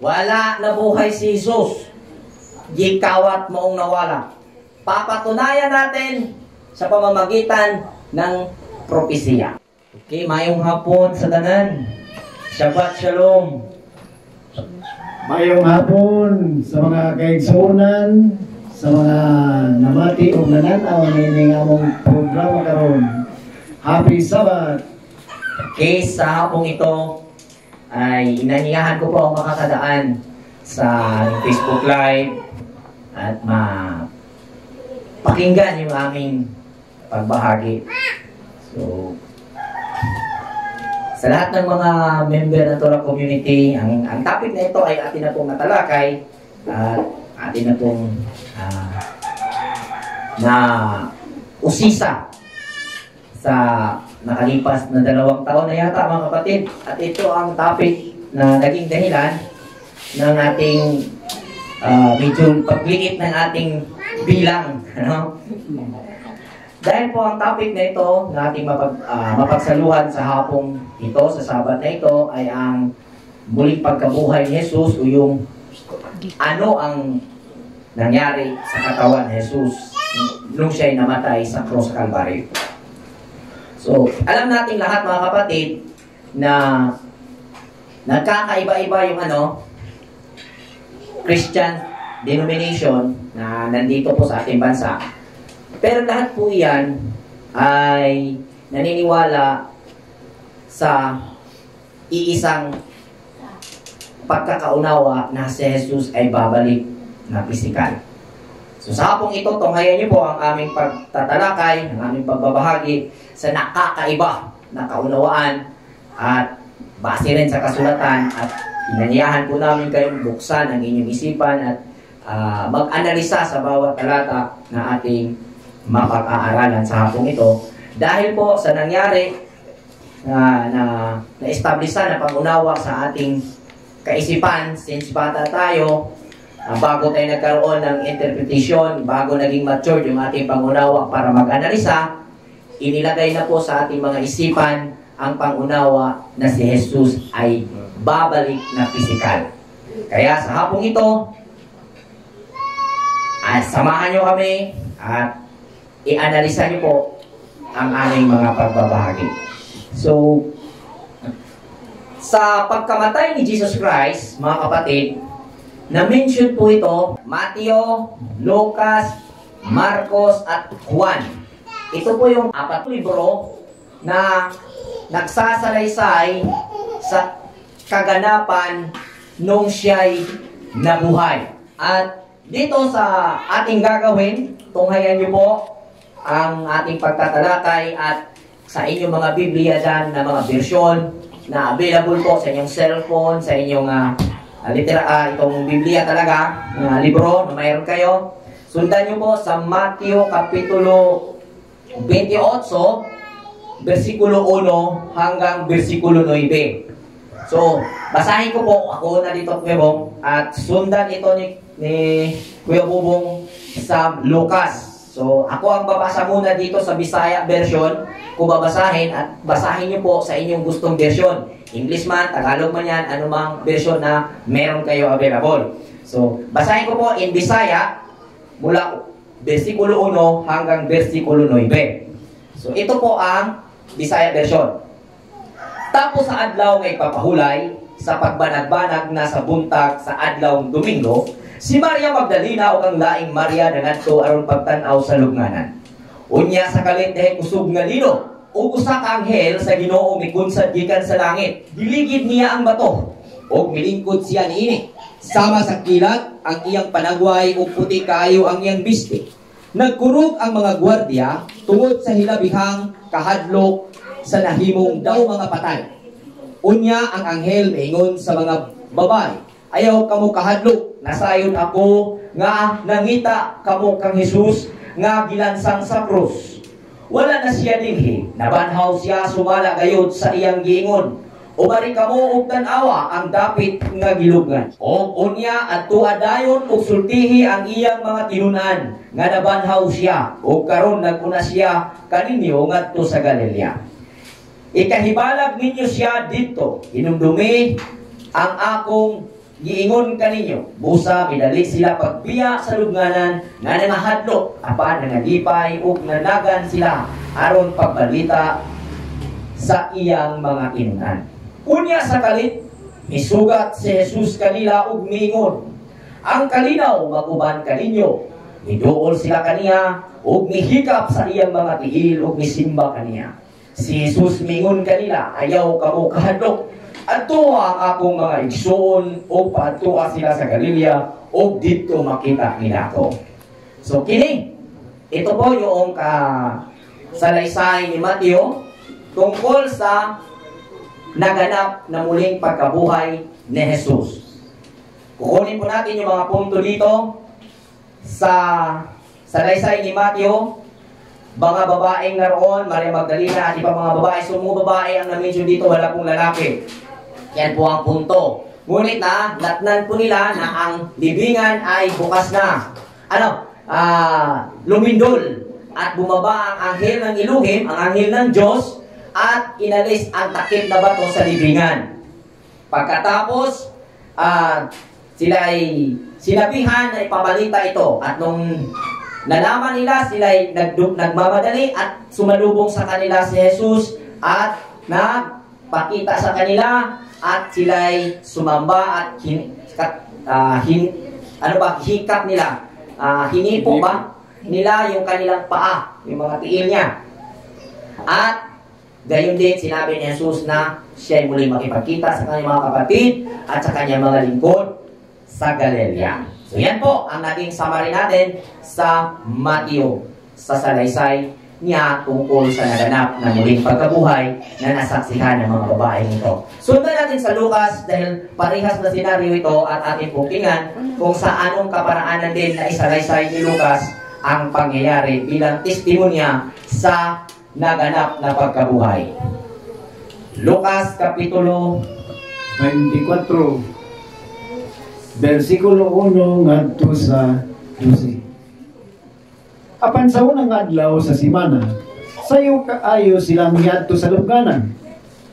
Wala na buhay si Jesus. Gikawat moong nawala. Papatunayan natin sa pamamagitan ng propesya. Okay, mayong hapon sa tanan. Shabbat Shalom. Mayong hapon sa mga kaigsunan, sa mga namati o nananaw na ining among programa karon. Happy Sabbath! Okay, sa hapong ito ay inaniyahan ko po ang makakadaan sa Facebook Live at pakinggan yung aming pagbahagi. So, sa lahat ng mga member ng Torah Community, ang topic na ito ay atin na pong natalakay at atin na pong na usisa sa nakalipas na 2 taon na yata, mga kapatid. At ito ang topic na naging dahilan ng ating medyo pagliit ng ating bilang. Ano? Dahil po ang topic na ito na ating mapagsaluhan sa hapong ito, sa Sabat na ito, ay ang muling pagkabuhay ni Jesus o yung ano ang nangyari sa katawan ni Jesus nung siya'y namatay sa cross Calvary. So, alam natin lahat, mga kapatid, na nagkakaiba-iba yung Christian denomination na nandito po sa ating bansa. Pero lahat po yan ay naniniwala sa iisang pagkakaunawa na si Jesus ay babalik na pisikal. So sa hapong ito, tunghayan niyo po ang aming pagtatalakay, ang aming pagbabahagi sa nakakaiba na kaunawaan at base rin sa kasulatan, at inaniyahan po namin kayong buksan ang inyong isipan at mag-analisa sa bawat talata na ating mapag-aaralan sa hapong ito. Dahil po sa nangyari na-establishan na pag-unawa sa ating kaisipan since bata tayo, bago tayo nagkaroon ng interpretation, bago naging matured yung ating pangunawa para mag-analisa, inilagay na po sa ating mga isipan ang pangunawa na si Jesus ay babalik na pisikal. Kaya sa hapong ito, samahan nyo kami at i-analisa nyo po ang aming mga pagbabahagi. So, sa pagkamatay ni Jesus Christ, mga kapatid, na-mention po ito, Mateo, Lucas, Marcos, at Juan. Ito po yung 4 libro na nagsasalaysay sa kaganapan nung siya'y nabuhay. At dito sa ating gagawin, tunghayan niyo po ang ating pagtatalakay at sa inyong mga Biblia dyan na mga version na available po sa inyong cellphone, sa inyong itong Biblia talaga, libro na mayroon kayo. Sundan nyo po sa Mateo Kapitulo 28, versikulo 1 hanggang versikulo 9. So, basahin ko po, ako na dito, Kuya Bong, at sundan ito ni Kuya Bubong sa Lucas. So, ako ang babasa muna dito sa Bisaya version, kung babasahin, at basahin nyo po sa inyong gustong version. English man, Tagalog man yan, anumang version na meron kayo available. So, basahin ko po in Bisaya, mula versikulo 1 hanggang versikulo 9. So, ito po ang Bisaya version. Tapos sa adlaw ngay papahulay, sa pagbanag-banag na sa buntag sa adlaw Domingo, si Maria Magdalena o ang laing Maria nangadto aron pagtan-aw sa lubnganan. Unya sa kalit dahil kusog nga lino, o usa ka anghel sa Ginoo mikunsad gikan sa langit. Giligid niya ang bato, o milingkod siya niini. Sama sa kilat ang iyang panagway o puti kaayo ang iyang biste. Nagkurog ang mga gwardya tungod sa hilabihang kahadlok sa nahimong daw mga patay. Unya ang anghel maingon sa mga babay, ayaw kamo kahadlok, nasayon ako nga nangita kamo kang Jesus nga gilansang sa krus. Wala na siya dinhi, nabanhaw siya sumala gayud sa iyang giingon. Umari kamo og tan-awa ang dapit nga gilubngan. O unya adto dayon og sultihi ang iyang mga tinunan nga nabanhaw siya o karon naguna siya kaninyo ngadto sa Galilea. Ikahibalag ninyo siya dito, inumdumi ang akong giingon kaninyo, busa midali sila pagbiya sa lubnganan nga nangahadlok, apan nangalipay ug nanagan sila aron pagbalita sa iyang mga inunan. Unya sa kalit, misugat si Jesus kanila ug miingon, ang kalinaw maguban kaninyo. Miduol sila kaniya ug mihikap sa iyang mga tiil ug misimba kaniya. Si Jesus miingon kanila, ayaw kamo kahadlok. Adto ang akong mga igsoon ug paadtoa sila sa Galilea ug didto makita nila ako. So kini, ito po yung salaysay ni Mateo tungkol sa naganap na muling pagkabuhay ni Jesus. Kukunin po natin yung mga punto dito sa salaysay ni Mateo. Mga babaeng naroon, Maria Magdalena at iba mga babae. So mga babae ang na-mention dito, wala pong lalaki. Yan po ang punto. Ngunit natnan po nila na ang libingan ay bukas na. Lumindol at bumaba ang anghel ng Elohim, ang anghel ng Diyos, at inalis ang takip na bato sa libingan. Pagkatapos, sila ay sinabihan na ipabalita ito. At nung nalaman nila, sila ay nagmamadali at sumalubong sa kanila si Jesus at nagpakita sa kanila at sila ay sumamba at hikap nila. Hinipo ba nila yung kanilang paa, yung mga tiil niya. At gayon din sinabi ni Jesus na siya ay muli makipagkita sa kanyang mga kapatid at sa kanyang mga lingkod sa Galilea. So yan po ang naging summary natin sa Mateo, sa salaysay niya tungkol sa naganap na muling pagkabuhay na nasaksihan ng mga babaeng ito. Sundan natin sa Lucas dahil parehas na senaryo ito at ating buklingan kung sa anong kaparaanan din na isalaysay ni Lucas ang pangyayari bilang testimonya sa naganap na pagkabuhay. Lucas Kapitulo 24 versikulo 1 ngadto sa 12. Apan sa unang adlaw sa simana, sayo kaayo silang miadto sa lubnganan,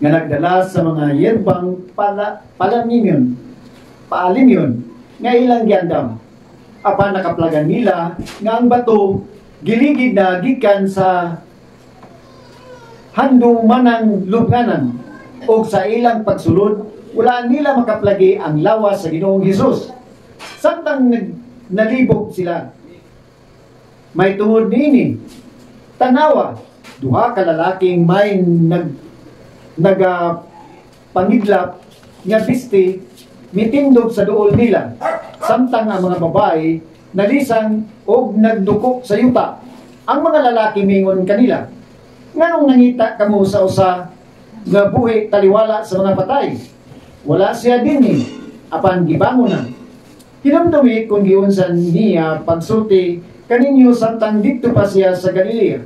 nga nagdala sa mga yerbang paalimyon, nga ilang giandam. Apan nakaplagan nila nga ang bato giligid na gikan sa handong manang lubnganan, o sa ilang pagsulod, wala nila makaplagi ang lawas sa Ginoong Hesus. Samtang nalibog sila, may tungod nini, tanawa, duha ka lalaking may pangidlap nga bisti mitindog sa duol nila, samtang ang mga babae nalisang o nagdukok sa yuta. Ang mga lalaki mingon kanila, nganong nangita kamo sa usa nga buhi taliwala sa mga patay? Wala siya din apan gibangon na. Hinamdumi kung giunsan niya pagsulti kaninyo samtang dito pa siya sa Galilea,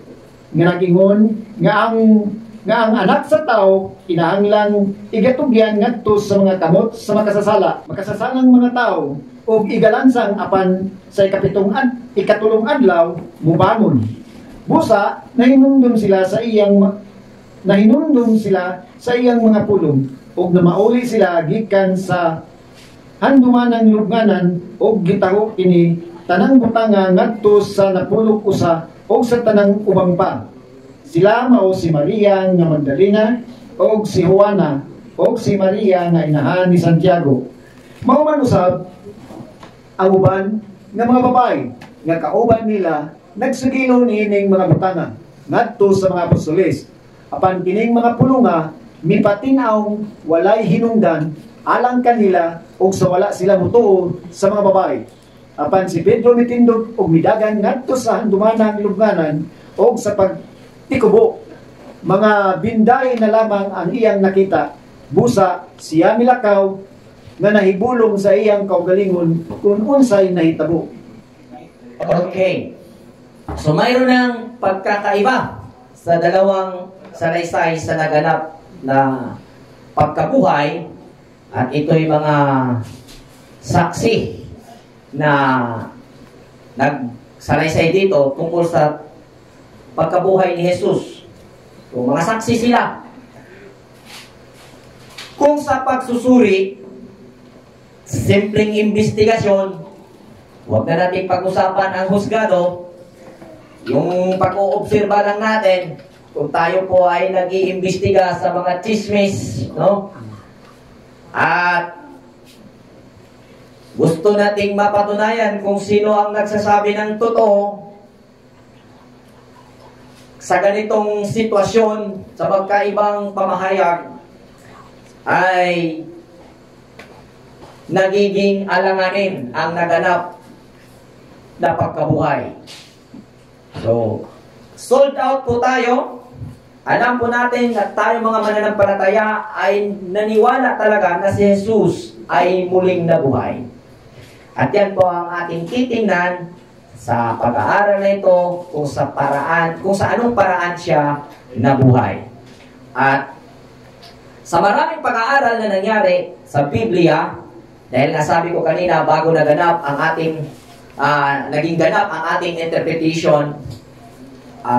nga nagingon nga ang anak sa tao kinahanglang igatugyan ngadto sa mga kamot sa makasasalang mga tao, o igalansang apan sa ikatulong adlaw mubangon. Busa nahinumdum sila sa iyang mga pulong, ug namauli sila gikan sa handumanang lubnganan, ug gitaho kini tanang butanga ngadto sa napulog usa o sa tanang ubang pa. Sila mao si Maria nga Magdalena, o si Juana, o si Maria nga inahan ni Santiago. Mao man usab ang uban nga mga babae nga kauban nila nagsugilo niining mga butanga ngadto sa mga apostoles. Apan kining mga pulunga mipatinaw walay hinungdan alang kanila, o sa wala sila mutuo sa mga babae. Apan si Pedro mitindog og midagan ngadto sa handumanang lubnganan, og sa pagtikubo mga binday na lamang ang iyang nakita. Busa siya milakaw nga nahibulong sa iyang kaugalingon kung unsay nahitabo. Okay. So mayroon ng pagkakaiba sa dalawang salaysay sa naganap na pagkabuhay, at ito'y mga saksi na nagsalaysay dito tungkol sa pagkabuhay ni Jesus. So, mga saksi sila. Kung sa pagsusuri, simpleng investigasyon, huwag na natin pag-usapan ang husgado, yung pag-uobserba lang natin, kung tayo po ay nag-iimbestiga sa mga chismis, no? At gusto nating mapatunayan kung sino ang nagsasabi ng totoo sa ganitong sitwasyon, sa magkaibang pamahayag, ay nagiging alanganin ang naganap na pagkabuhay. So, sold out po tayo. Alam po natin na tayo mga mananampalataya ay naniwala talaga na si Jesus ay muling nabuhay. At yan po ang ating titingnan sa pag-aaral na ito kung sa anong paraan siya nabuhay. At sa maraming pag-aaral na nangyari sa Biblia, dahil nasabi ko kanina bago naganap ang ating naging ganap ang ating interpretation,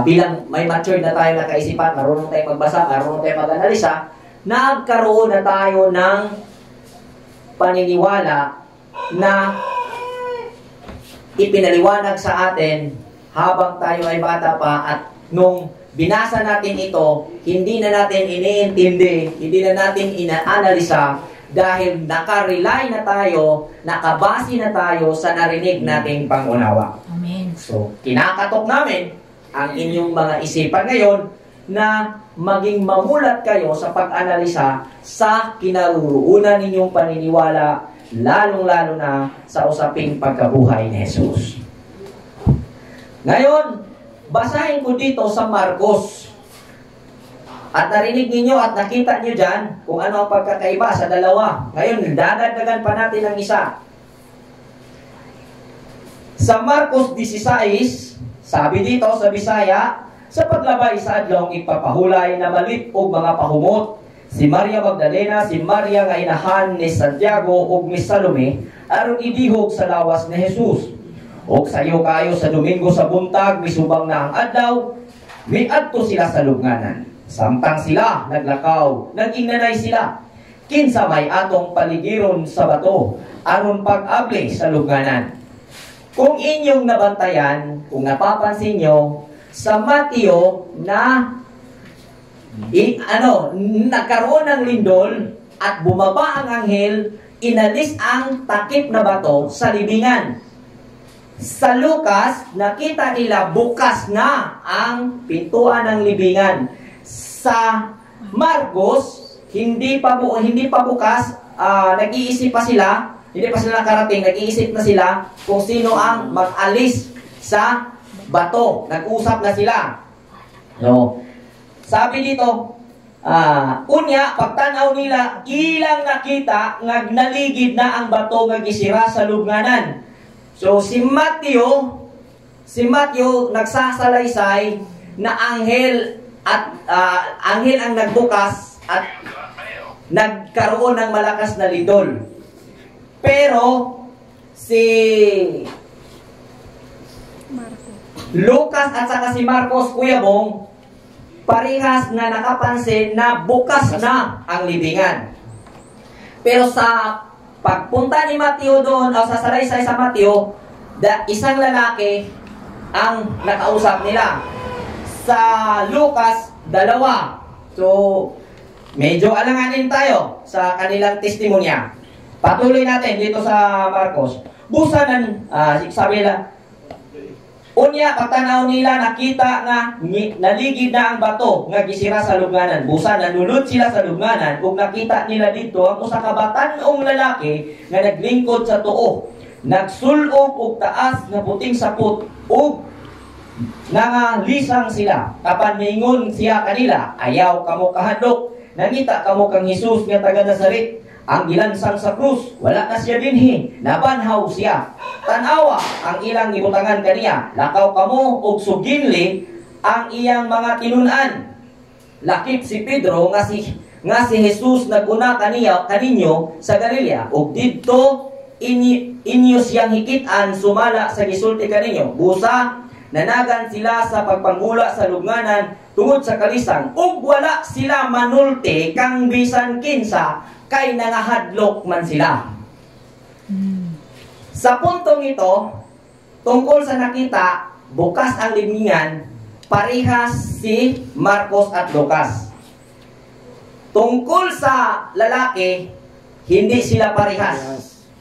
bilang may mature na tayo na kaisipan, marunong tayo magbasa, marunong tayo mag-analisa, nagkaroon na tayo ng paniniwala na ipinaliwanag sa atin habang tayo ay bata pa, at nung binasa natin ito, hindi na natin iniintindi, hindi na natin inaanalisa dahil nakarely na tayo, nakabase na tayo sa narinig nating pangunawa. Amen. So, kinakatok namin ang inyong mga isipan ngayon na maging mamulat kayo sa pag-analisa sa kinaruroonan ninyong paniniwala, lalong-lalo na sa usaping pagkabuhay ni Jesus. Ngayon, basahin ko dito sa Marcos. At narinig ninyo at nakita nyo dyan kung ano ang pagkakaiba sa dalawa. Ngayon, dadagdagan pa natin ang isa. Sa Marcos 16, sabi dito sa Bisaya, sa paglabay sa adlong ipapahulay na malit og mga pahumot, si Maria Magdalena, si Maria nga inahan ni Santiago ug ni Salome, aron idihog sa lawas ni Jesus. Og sayo kayo sa Domingo sa buntag, misubang na ang adlaw, miadto sila sa lubnganan. Samtang sila naglakaw, nag-ingnanay sila. Kinsa may atong paligiron sa bato, aron pag-abli sa lubnganan. Kung inyong nabantayan, kung napapansin nyo, sa Mateo na nagkaroon ng lindol at bumaba ang anghel, inalis ang takip na bato sa libingan. Sa Lucas, nakita nila bukas na ang pintuan ng libingan. Sa Marcos, hindi pa bukas, nag-iisip pa sila. Hindi pa sila nakarating, nag-iisip na sila kung sino ang mag-alis sa bato. Nag-usap na sila. No. Sabi dito, unya, pagtanaw nila, ilang nakita, ngagnaligid na ang bato nga gisira sa lubnganan. So, si Matthew nagsasalaysay na anghel ang nagbukas at nagkaroon ng malakas na lindol. Pero si Lucas at saka si Marcos, Kuya Bong, parehas na nakapansin na bukas na ang libingan. Pero sa pagpunta ni Mateo doon, o sa salaysay sa Mateo, isang lalaki ang nakausap nila. Sa Lucas, dalawa. So, medyo alanganin tayo sa kanilang testimonya. Patuloy natin dito sa Marcos. Busanan, sabi nila, unya, pagtanaw nila, nakita nga naligid na ang bato nga gisira sa lubnganan. Busa, nanunod sila sa lubnganan ug nakita nila dito ang usa ka batan-ong lalaki nga naglingkod sa tuo. Nagsulog og taas nga puting sapot ug nangalisang sila. Kapan ningon siya kanila, ayaw kamo kahadlok. Nangita kamo kang Jesus nga taga Nazaret. Ang gilansang sa krus, wala na siya dinhi, nabanhaw siya. Tanawa ang ilang gibutangan kaniya, lakaw kamo og suginli ang iyang mga tinunan. Lakip si Pedro nga si Jesus naguna kaninyo sa Galilea, ug didto inyo siyang hikitan sumala sa gisulti kaninyo. Busa nanagan sila sa pagpangula sa lubnganan tungod sa kalisang, ug wala sila manulti kang bisan kinsa kay nangahadlok man sila. Sa puntong ito, tungkol sa nakita, bukas ang libingan, parehas si Marcos at Lucas. Tungkol sa lalaki, hindi sila parehas.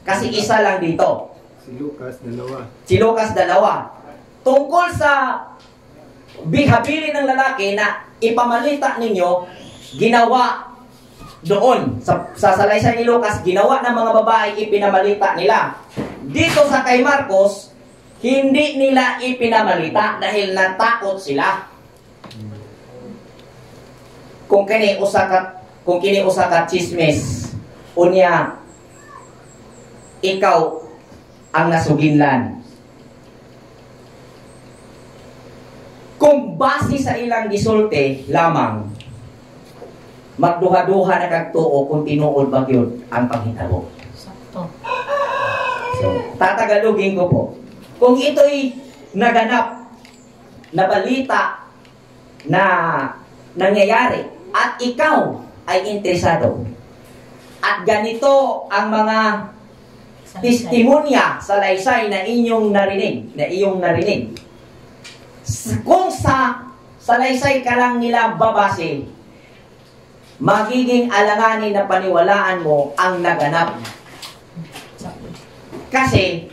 Kasi isa lang dito. Si Lucas, dalawa. Si Lucas, dalawa. Tungkol sa habili ng lalaki na ipamalita ninyo, ginawa doon. Sa salaysay ni Lucas, ginawa ng mga babae, ipinamalita nila. Dito sa kay Marcos, hindi nila ipinamalita dahil natakot sila. Kung kini usa ka chismis, unya ikaw ang nasuginlan. Kung base sa ilang gisulti lamang, magduha-duha na kagtuo kung tinuod ba yun ang panghitabo. Sakto. So, tatagalogin ko po. Kung ito'y naganap na balita na nangyayari at ikaw ay interesado at ganito ang mga testimonya sa laysay na iyong narinig. Kung sa laysay ka lang nila babase, magiging alanganin na paniwalaan mo ang naganap. Kasi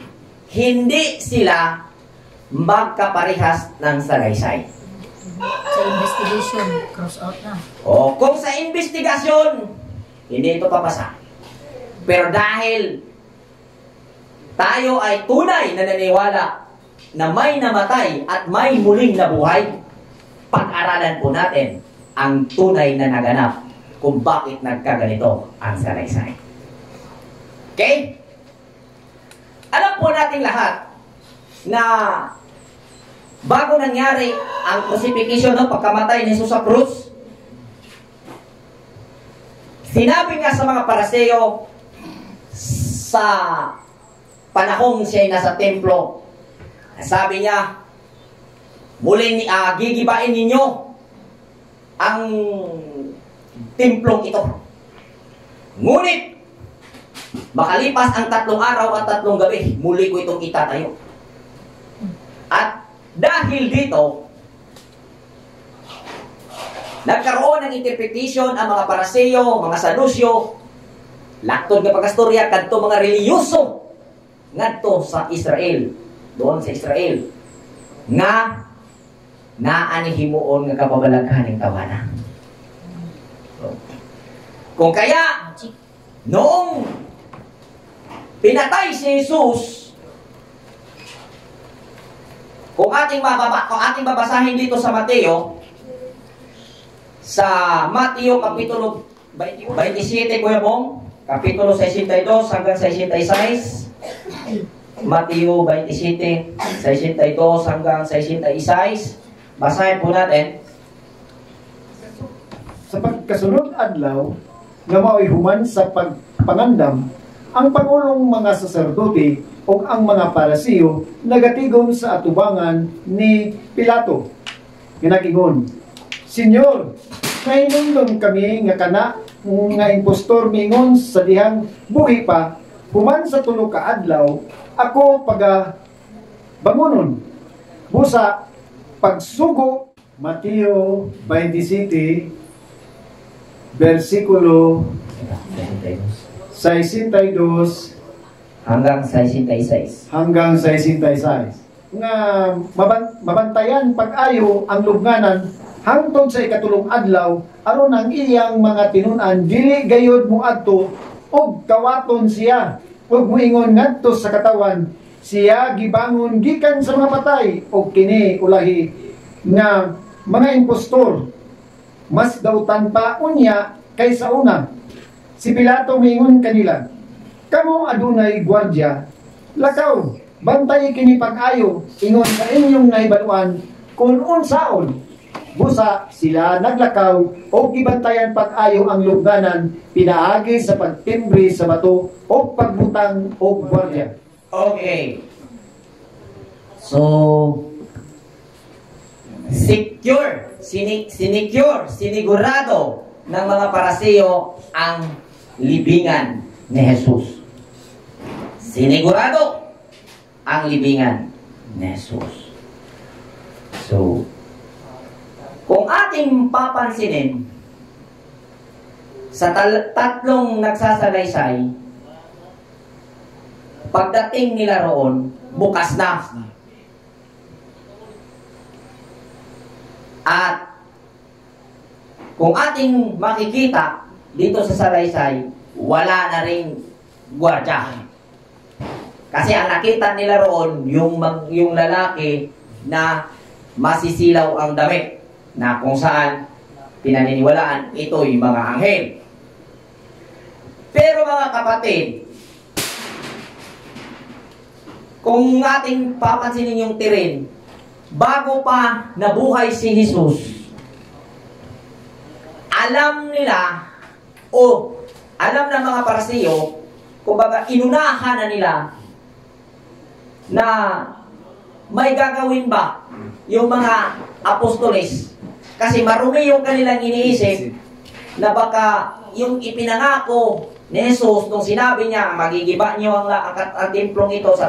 hindi sila magkaparehas ng salaysay. Sa investigation, cross out na. O, kung sa investigasyon, hindi ito papasa. Pero dahil tayo ay tunay na naniwala na may namatay at may muling nabuhay, pag-aralan po natin ang tunay na naganap kung bakit nagkaganito ang salaysay. Okay? Alam po nating lahat na bago nangyari ang crucifixion ng pagkamatay ni Jesus sa krus, sinabi nga sa mga Pariseo sa panahong siya nasa templo, sabi niya, muli gigibain ninyo ang templong ito. Ngunit makalipas ang 3 araw at 3 gabi, muli ko itong itatayo. At dahil dito, nagkaroon ng interpretation ang mga Pariseo, mga Sadusyo, laktod nga pagkastorya, kadto mga reliyoso, ngadto sa Israel, doon sa Israel, nga naanihimuon nga kababalaghan ng tawanan. Kung kaya, noong pinatay si Jesus, kung ating babasahin dito sa Mateo, sa Mateo Kapitulo 27, Kuya Bong, Kapitulo 62 hanggang 66, Mateo 27, 62 hanggang 66, basahin po natin. Sa pagkasunod adlaw, nga mao'y human sa pagpangandam, ang pangulong mga saserdote o ang mga Pariseo nagatigon sa atubangan ni Pilato. Ginakingon, Senyor, nahinumdum kami nga kana nga impostor mingon sa dihang buhi pa, human sa 3 ka adlaw, ako bangunon. Busa, pagsugo, Mateo 27, versikulo 62 hanggang 66. hanggang 66. Nga mabantayan pag-ayo ang lubnganan hangtod sa ikatulong adlaw aron ang iyang mga tinun-an dili gayud moadto og kawaton siya ug moingon ngadto sa katawan siya gibangon gikan sa mga patay og kini ulahi nga mga impostor mas dautan pa unya kaysa una. Si Pilato mingon kanila, kamo adunay gwardya, lakaw, bantay kini pag-ayo, ingon sa inyong naibaluan, kung unsaon. Busa sila naglakaw o gibantayan pag-ayo ang lubnganan, pinaagi sa pagtimbre sa bato o pagbutang o gwardya. Okay. So, sinigurado ng mga Pariseo ang libingan ni Jesus. Sinigurado ang libingan ni Jesus. So, kung ating papansinin, sa tatlong nagsasalaysay, pagdating nila roon, bukas na. At kung ating makikita dito sa salaysay, wala na ring gwardiya. Kasi ang nakita nila roon, yung lalaki na masisilaw ang damit, na kung saan pinaniniwalaan ito'y mga anghel. Pero mga kapatid, kung ating papansinin yung tirin, bago pa nabuhay si Jesus, alam nila, o alam ng mga Parisiyo, kumbaga inunahan na nila na may gagawin ba yung mga apostoles. Kasi marumi yung kanilang iniisip na baka yung ipinangako ni Jesus nung sinabi niya, magigiba niyo ang templong ito sa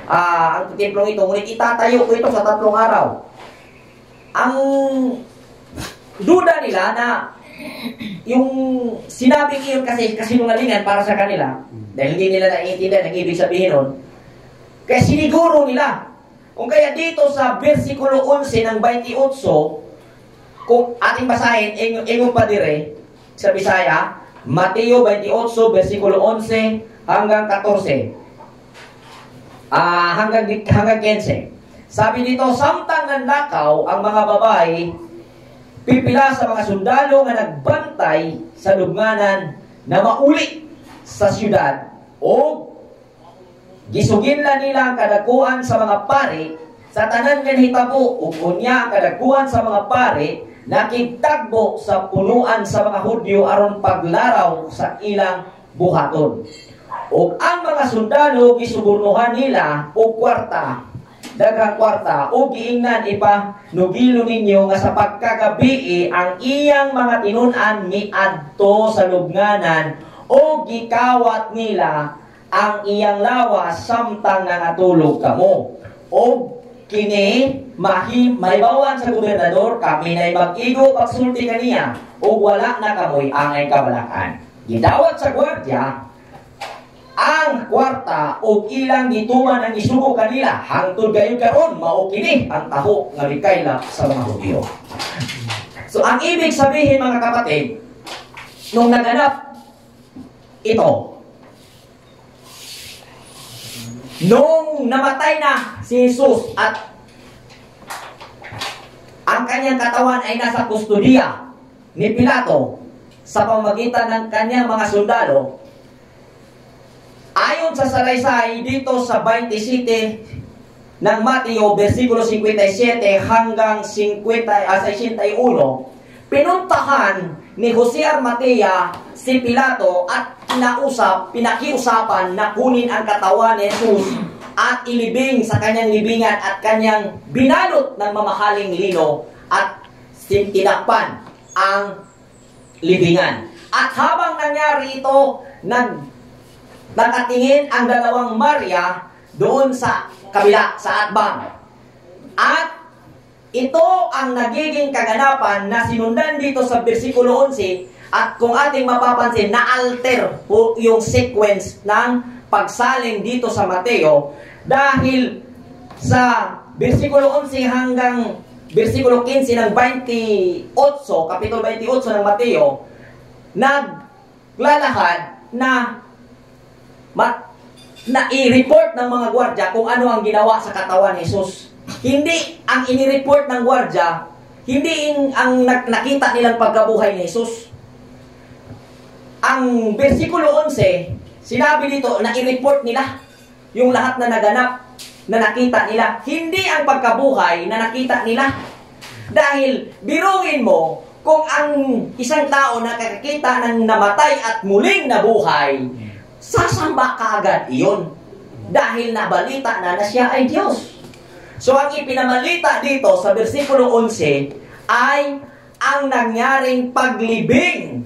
ang templong ito, ngunit itatayo ko ito sa 3 araw. Ang duda nila na yung sinabing iyon kasi kasinungalingan para sa kanila, dahil hindi nila naiintindihan ang ibig sabihin nun, kaya siniguro nila. Kung kaya dito sa versikulo 11 ng 28, kung ating basahin, ingon pa dire, sa Bisaya, Mateo 28, versikulo 11 hanggang 14. Hanggang 15. Sabi dito, samtang nanlakaw ang mga babae, pipila sa mga sundalo nga nagbantay sa lubnganan na mauli sa syudad, o gisugin nila ang kadakuan sa mga pari sa tanan nga hitabo, ug unya ang kadakuan sa mga pari nakitagbo sa punuan sa mga Hudyo aron paglaraw sa ilang buhaton. Ug ang mga sundalo gisubornuhan nila og kwarta, daghang kwarta, ug giingnan ipanugilo ninyo nga sa pagkagabi ang iyang mga tinun-an miadto sa lubnganan, o gikawat nila ang iyang lawas samtang nangatulog kamo. O kini mahibawan sa gobernador, kami na'y mag-igo pagsulti kaniya, o wala na kamoy angay kabalakan. Gidawat sa gwardya ang kwarta o ilang gituman ang isugo kanila, hangtod gayon karon mao kini ang taho nga mikayla sa mga Hudyo. So ang ibig sabihin mga kapatid, nung naganap ito, nung namatay na si Jesus at ang kanyang katawan ay nasa kustodiya ni Pilato sa pamamagitan ng kanyang mga sundalo, ayon sa salaysay dito sa 27 ng Mateo, versikulo 57 hanggang 61, pinuntahan ni Jose Arimatea si Pilato at pinakiusapan na kunin ang katawan ni Jesus at ilibing sa kanyang libingan at kanyang binalot ng mamahaling lino at tinakpan ang libingan. At habang nangyari ito, nakatingin ang dalawang Maria doon sa kabila, sa atbang. At ito ang nagiging kaganapan na sinundan dito sa versikulo 11. At kung ating mapapansin, na-alter po yung sequence ng pagsalin dito sa Mateo, dahil sa versikulo 11 hanggang versikulo 15 ng 28, kapitulo 28 ng Mateo, naglalahad na i-report ng mga gwardya kung ano ang ginawa sa katawan ni Jesus. Hindi ang ini-report ng gwardya, hindi ang nakita nilang pagkabuhay ni Jesus. Ang versikulo 11, sinabi dito na i-report nila yung lahat na naganap na nakita nila. Hindi ang pagkabuhay na nakita nila. Dahil biruin mo, kung ang isang tao nakakita ng namatay at muling nabuhay, sasamba ka agad iyon. Dahil nabalita na siya ay Diyos. So ang ipinamalita dito sa versikulo 11 ay ang nangyaring paglibing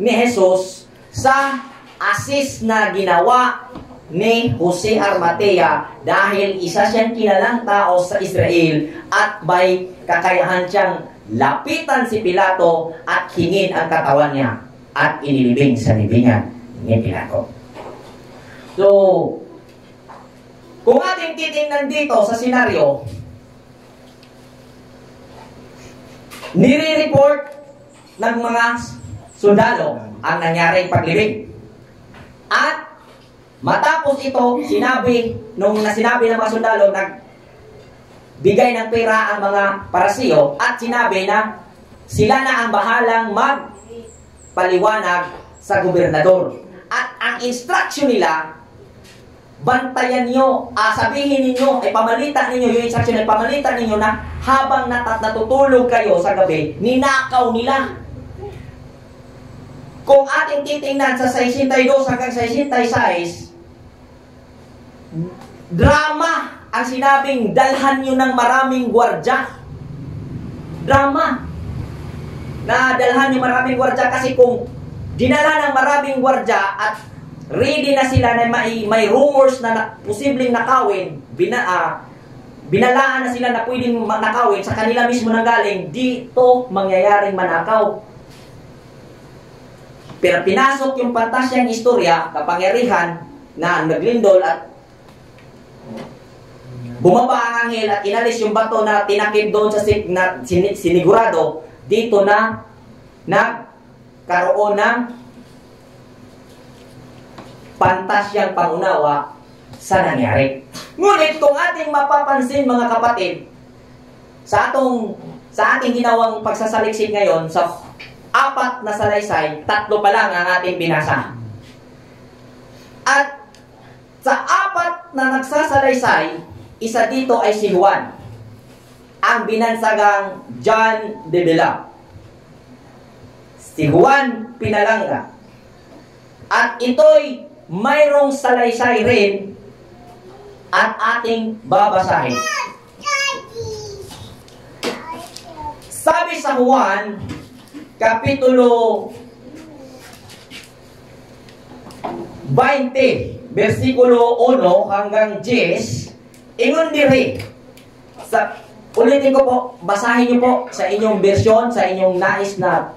ni Jesus sa asis na ginawa ni Jose Arimatea dahil isa siyang kilalang tao sa Israel at may kakayahan siyang lapitan si Pilato at hingin ang katawan niya at inilibing sa libingan ni Pilato. So, kung ating titingnan dito sa senaryo, nire-report ng mga sundalo ang nangyaring paglibing. At matapos ito, nung sinabi ng mga sundalo, nagbigay ng pera ang mga parasiyo at sinabi na sila na ang bahalang magpaliwanag sa gobernador. At ang instruction nila, bantayan nyo, sabihin ninyo, pamalitan ninyo, yung instruction ay pamalitan ninyo na habang natutulog kayo sa gabi, ninakaw nila. Kung ating titingnan sa 62 hanggang 66, drama ang sinabing dalhan nyo ng maraming gwardya. Drama. Na dalhan nyo maraming gwardya kasi kung dinala ng maraming gwardya at ready na sila na may rumors na posibleng nakawin, binalaan na sila na pwedeng nakawin, sa kanila mismo nanggaling, dito mangyayaring manakaw. Pero pinasok yung pantasyang istorya, kapangyarihan na naglindol at bumaba ang anghel at inalis yung bato na tinakip doon sa sinigurado, dito na nagkaroon ng pantasyang pangunawa sa nangyari. Ngunit kung ating mapapansin mga kapatid, sa ating ginawang pagsasaliksik ngayon, sa 4 na salaysay, 3 pa lang ang ating binasa. At sa 4 na nagsasalaysay, isa dito ay si Juan, ang binansagang John de Vela. Si Juan Pinalangga. At ito'y mayroong salaysay rin at ating babasahin. Sabi sa Juan, Kapitulo 20, versikulo 1 hanggang 10, ingon diri. Ulitin ko po, basahin niyo po sa inyong bersyon, sa inyong nais na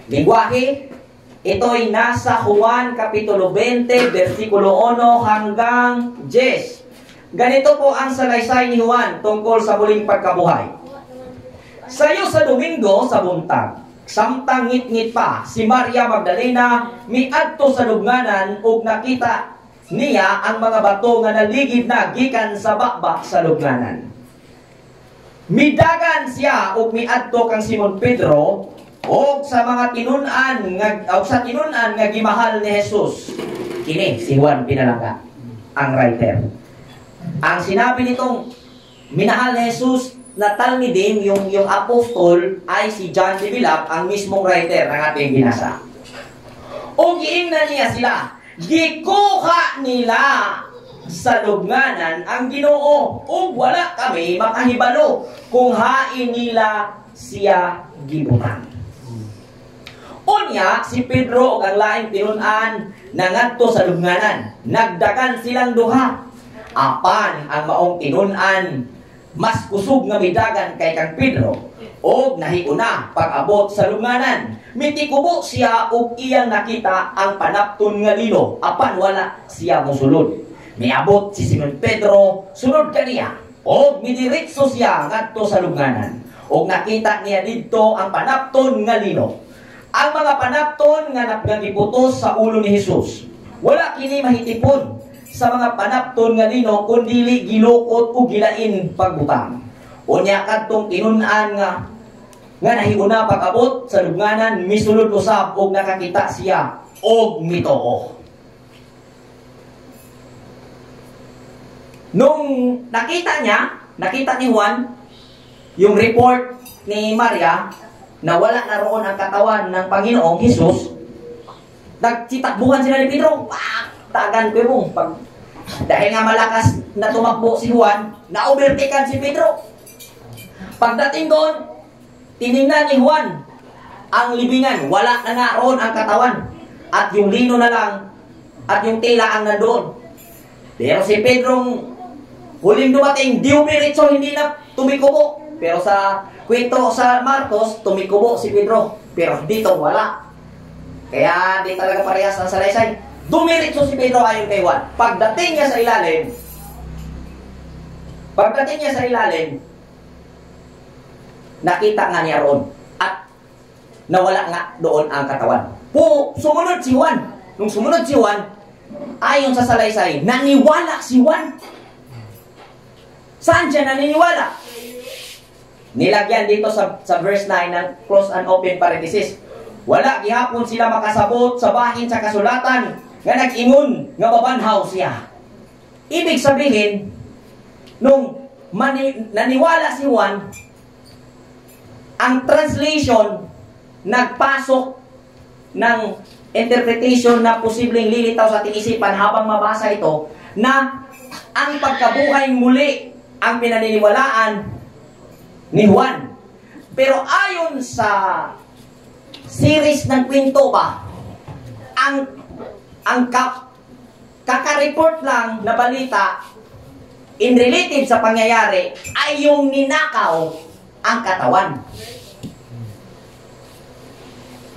lingwahe. Ito'y nasa Juan Kapitulo 20, versikulo 1 hanggang 10. Ganito po ang salaysay ni Juan tungkol sa muling pagkabuhay. Sayo sa Domingo sa buntag, samtang ngit-ngit pa si Maria Magdalena miadto sa lubnganan ug nakita niya ang mga bato nga naligid na gikan sa bakbak sa lubnganan. Midagan siya ug miadto kang Simon Pedro ug sa mga tinunan nga gimahal ni Jesus. Kini si Juan Pinalangga, ang writer. Ang sinabi nitong minahal ni Jesus na talmidim, yung apostol, ay si John de Vela, ang mismong writer ng ating binasa. O giingnan niya sila, gikuha nila sa lubnganan ang Ginoo, o wala kami makahibalo kung hain nila siya gibutang. Unya, si Pedro o ang laing tinunan nangadto sa lubnganan. Nagdagan silang duha. Apan ang maong tinunan mas kusog nga midagan kay kang Pedro og nahiuna pag-abot sa lubnganan. Mitikubo siya og iyang nakita ang panapton nga lino, apan wala siya mosulod. Miabot si Simon Pedro sunod kaniya og midiretso siya ngadto sa lubnganan og nakita niya didto ang panapton nga lino. Ang mga panapton nga nagiputos sa ulo ni Jesus, wala kini mahitipon sa mga panapton nga lino kundili gilukot o gilain pagbutang. Unya kadtong tinunan nga nahiuna pag-abot sa lubnganan, misulod usab og nakakita siya og mitoo. Nung nakita ni Juan yung report ni Maria na wala na roon ang katawan ng Panginoong Jesus, nagsitakbuhan sila ni Pedro. Tagan ko yung dahil nga malakas na tumakbo si Juan, na-overtaken si Pedro. Pagdating doon, tiningnan ni Juan ang libingan, wala na nga roon ang katawan. At yung lino na lang at yung tela ang nandoon. Pero si Pedro, huling dumating, diumiritso, hindi na tumikubo. Pero sa kwento sa Marcos, tumikubo si Pedro. Pero dito wala. Kaya di talaga parehas ang salaysay. Dumiritso si Pedro ayon kay Juan. Pagdating niya sa ilalim, nakita nga niya roon. At nawala nga doon ang katawan. Sumunod si Juan. Nung sumunod si Juan, ayon sa salaysay, naniwala si Juan. Saan siya naniniwala? Nilagyan dito sa verse 9 ng close and open parenthesis. Wala gihapon sila makasabot sa bahin sa kasulatan nga nag-ingon nga mabanhaw siya. Ibig sabihin, nung naniwala si Juan, ang translation nagpasok ng interpretation na posibleng lilitaw sa ating isipan habang mabasa ito, na ang pagkabuhay muli ang pinaniniwalaan ni Juan. Pero ayon sa series ng kwento ba, ang kaka-report lang na balita in related sa pangyayari ay yung ninakaw ang katawan.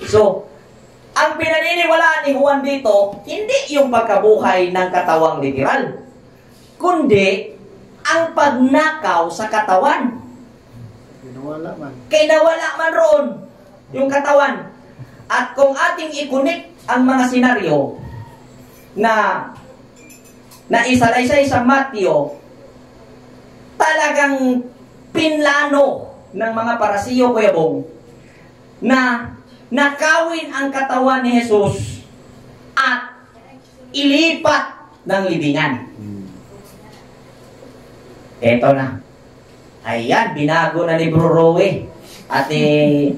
So, ang pinaniniwalaan ni Juan dito, hindi yung pagkabuhay ng katawang literal, kundi ang pagnakaw sa katawan. Kaya nawala man roon yung katawan. At kung ating i-connect ang mga senaryo na isalaysay sa Mateo, talagang pinlano ng mga parasiyo, Kuya Bong, na nakawin ang katawan ni Jesus at ilipat ng libingan. Eto na. Ayan, binago na ni Bro Rowe at ni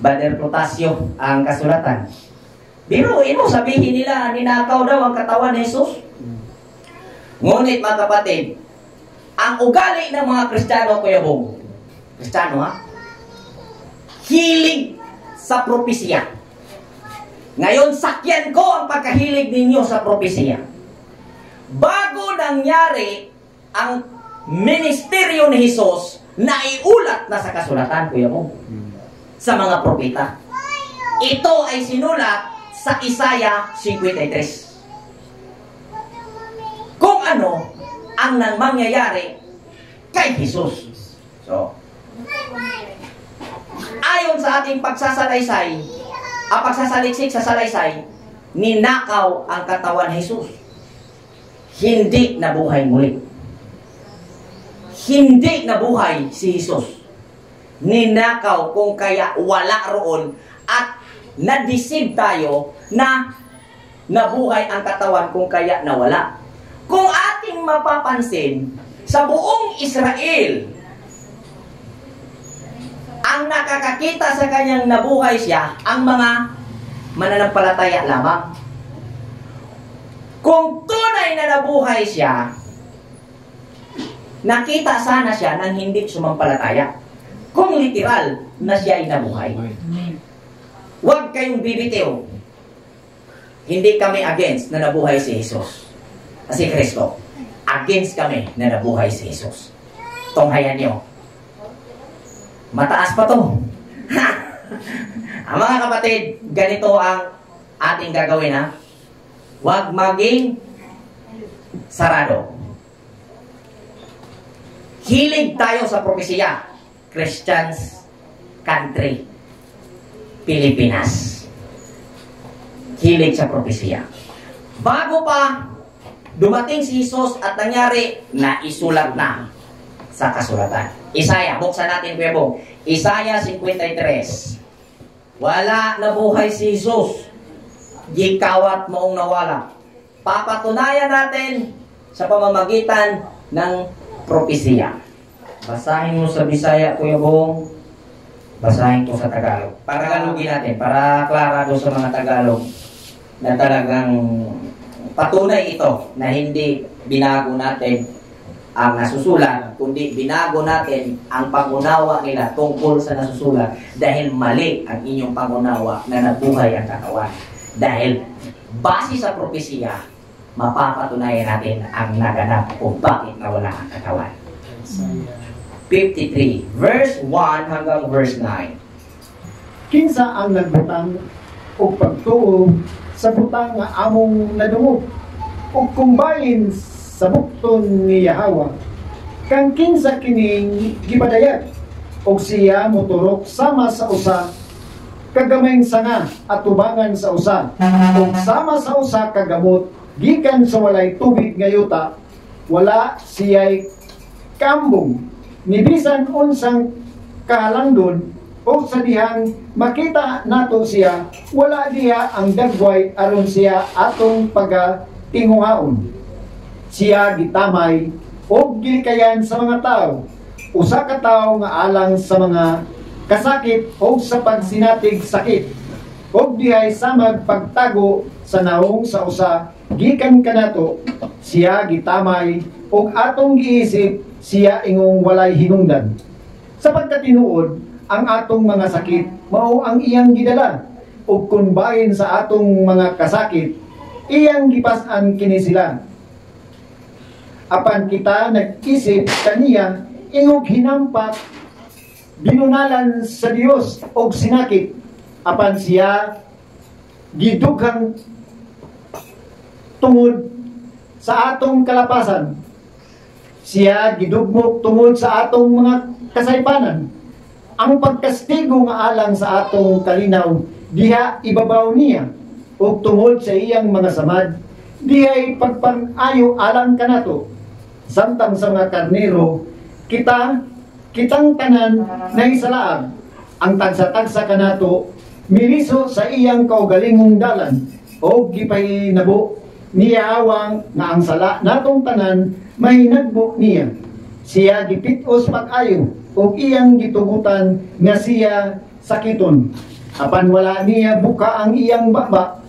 Brother Protasio ang kasulatan. Biruin mo, sabihin nila, ninakaw daw ang katawan ni Jesus. Ngunit mga kapatid, ang ugali ng mga Kristiyano, Kuya Bong, Kristiyano ha, hilig sa propesya. Ngayon, sakyan ko ang pagkahilig ninyo sa propesya. Bago nangyari ang ministeryo ni Jesus, naiulat na sa kasulatan, Kuya Bong, sa mga propeta. Ito ay sinulat sa Isaiah 53. Kung ano ang mangyayari kay Jesus. So, ayon sa ating pagsasalaysay, pagsasaliksik sa salaysay, ninakaw ang katawan ni Jesus. Hindi nabuhay muli. Hindi nabuhay si Jesus. Ninakaw, kung kaya wala roon, at na-deceive tayo na nabuhay ang katawan, kung kaya nawala. Kung ating mapapansin, sa buong Israel, ang nakakakita sa kanyang nabuhay siya, ang mga mananampalataya lamang. Kung tunay na nabuhay siya, nakita sana siya ng hindi sumampalataya. Kung literal na siya ay nabuhay. Huwag kayong bibitiw. Hindi kami against na nabuhay si Jesus. Kasi Kristo, against kami na nabuhay si Jesus. Tunghayan niyo. Mataas pa to. Ang mga kapatid, ganito ang ating gagawin ha. Huwag maging sarado. Hilig tayo sa propesya. Christians country, Pilipinas. Hilig sa propesya. Bago pa dumating si Jesus at nangyari, naisulat na sa kasulatan. Isaiah, buksan natin, Kuya Bong. Isaiah 53. Wala na buhay si Jesus. Gikawat moong nawala. Papatunayan natin sa pamamagitan ng propesya. Basahin mo sa Bisaya, Kuya Bong. Basahin ko sa Tagalog. Para galugin natin, para klarado sa mga Tagalog na talagang patunay ito na hindi binago natin ang nasusulat, kundi binago natin ang pangunawa nila tungkol sa nasusulat dahil mali ang inyong pangunawa na nabuhay ang katawan. Dahil base sa propesya, mapapatunayan natin ang naganap kung bakit nawala ang katawan. 53, verse 1 hanggang verse 9. Kinsa ang nagbutang o pagtuo sa butang nga among nadungog o kumbahin sa bukton ni Yahawa, kang kinsa kining gipadayag o siya moturok sama sa usa kagamay sanga at tubangan sa usa o sama sa usa kagamot gikan sa walay tubig nga yuta, wala siya'y kambong ni bisan unsang kahalangdon o sa dihang makita nato siya, wala diha ang dagway aron siya atong pagatinguhaon. Siya gitamay o gilikayan sa mga tao, usa ka tawo nga alang sa mga kasakit o sa pagsinatig sakit, o dihay sa magpagtago sa naong sa usa gikan kanato. Siya gitamay o atong giisip, siya ingong walay hinungdan. Sa pagkatinuod, ang atong mga sakit mao ang iyang gidala, ug kun bahin sa atong mga kasakit iyang gipas-an kini sila. Apan kita nag-isip kaniya ingog hinampak binunalan sa Dios og sinakit, apan siya gidughang tungod sa atong kalapasan, siya gidugmok tungod sa atong mga kasaypanan. Ang pagkastigo nga alang sa atong kalinaw, diha ibabaw niya, o tungod sa iyang mga samad, diha pagpang-ayo alang kanato. Samtang sa mga karnero, kitang tanan na isalaag, ang tagsa-tagsa kanato, miliso sa iyang kaugalingong dalan, o gipahinabo niya awang nga ang sala natong tanan mahinagbo niya. Siya gipitos pag-ayo, o iyang gitugutan nga siya sakiton. Apan wala niya buka ang iyang baba,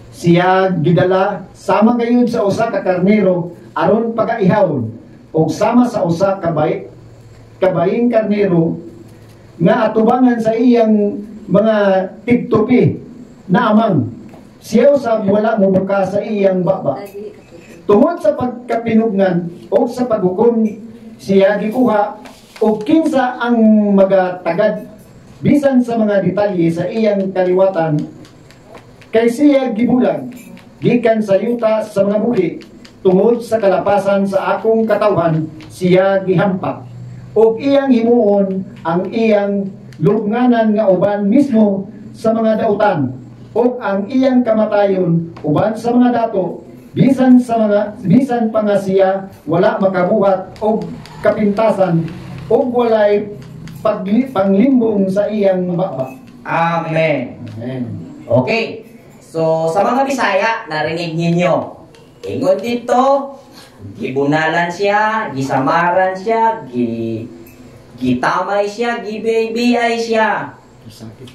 siya gidala sama gayud sa usa ka karnero aron pagaihawon, o sama sa usa kabaying karnero nga atubangan sa iyang mga tigtupi na amang. Siya usab wala mo buka sa iyang baba. Tungod sa pagkapinugnan o sa paghukom, siya gikuha o kinsa ang magatagad bisan sa mga detalye sa iyang kaliwatan, kay siya gibulag gikan sa yuta sa mga buhi. Tungod sa kalapasan sa akong katawan, siya gihampak, o iyang himuon ang iyang lubnganan nga uban mismo sa mga dautan, o ang iyang kamatayon uban sa mga dato, bisan pa nga siya wala makabuhat o kapintasan, o walay panglimbong sa iyang baba. Amen. Amen. Okay. So, sa mga Bisaya, narinig ninyo. Ingon dito, gibunalan siya, gisamaran siya, gitamay siya, gibibiyay siya,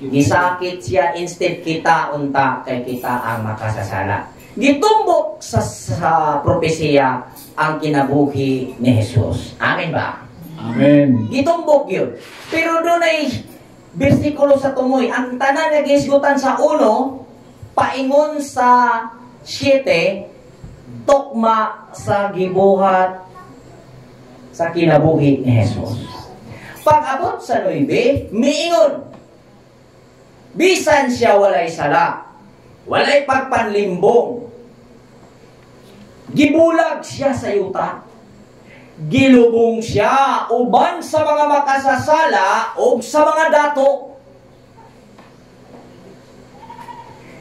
gisakit siya, instead kita unta, kay kita ang makasasala. Gitumbok sa propesya ang kinabuhi ni Jesus. Amen ba? Amen. Gitumbok yun. Pero doon ay bersikulo sa tumoy. Ang tanan nga gisgutan sa 1, paingon sa 7, tukma sa gibuhat sa kinabuhi ni Jesus. Pag-abot sa 9, miingon, bisan siya walay sala, walay pagpanlimbong, gibulag siya sa yuta, gilubong siya uban sa mga makasasala o sa mga dato.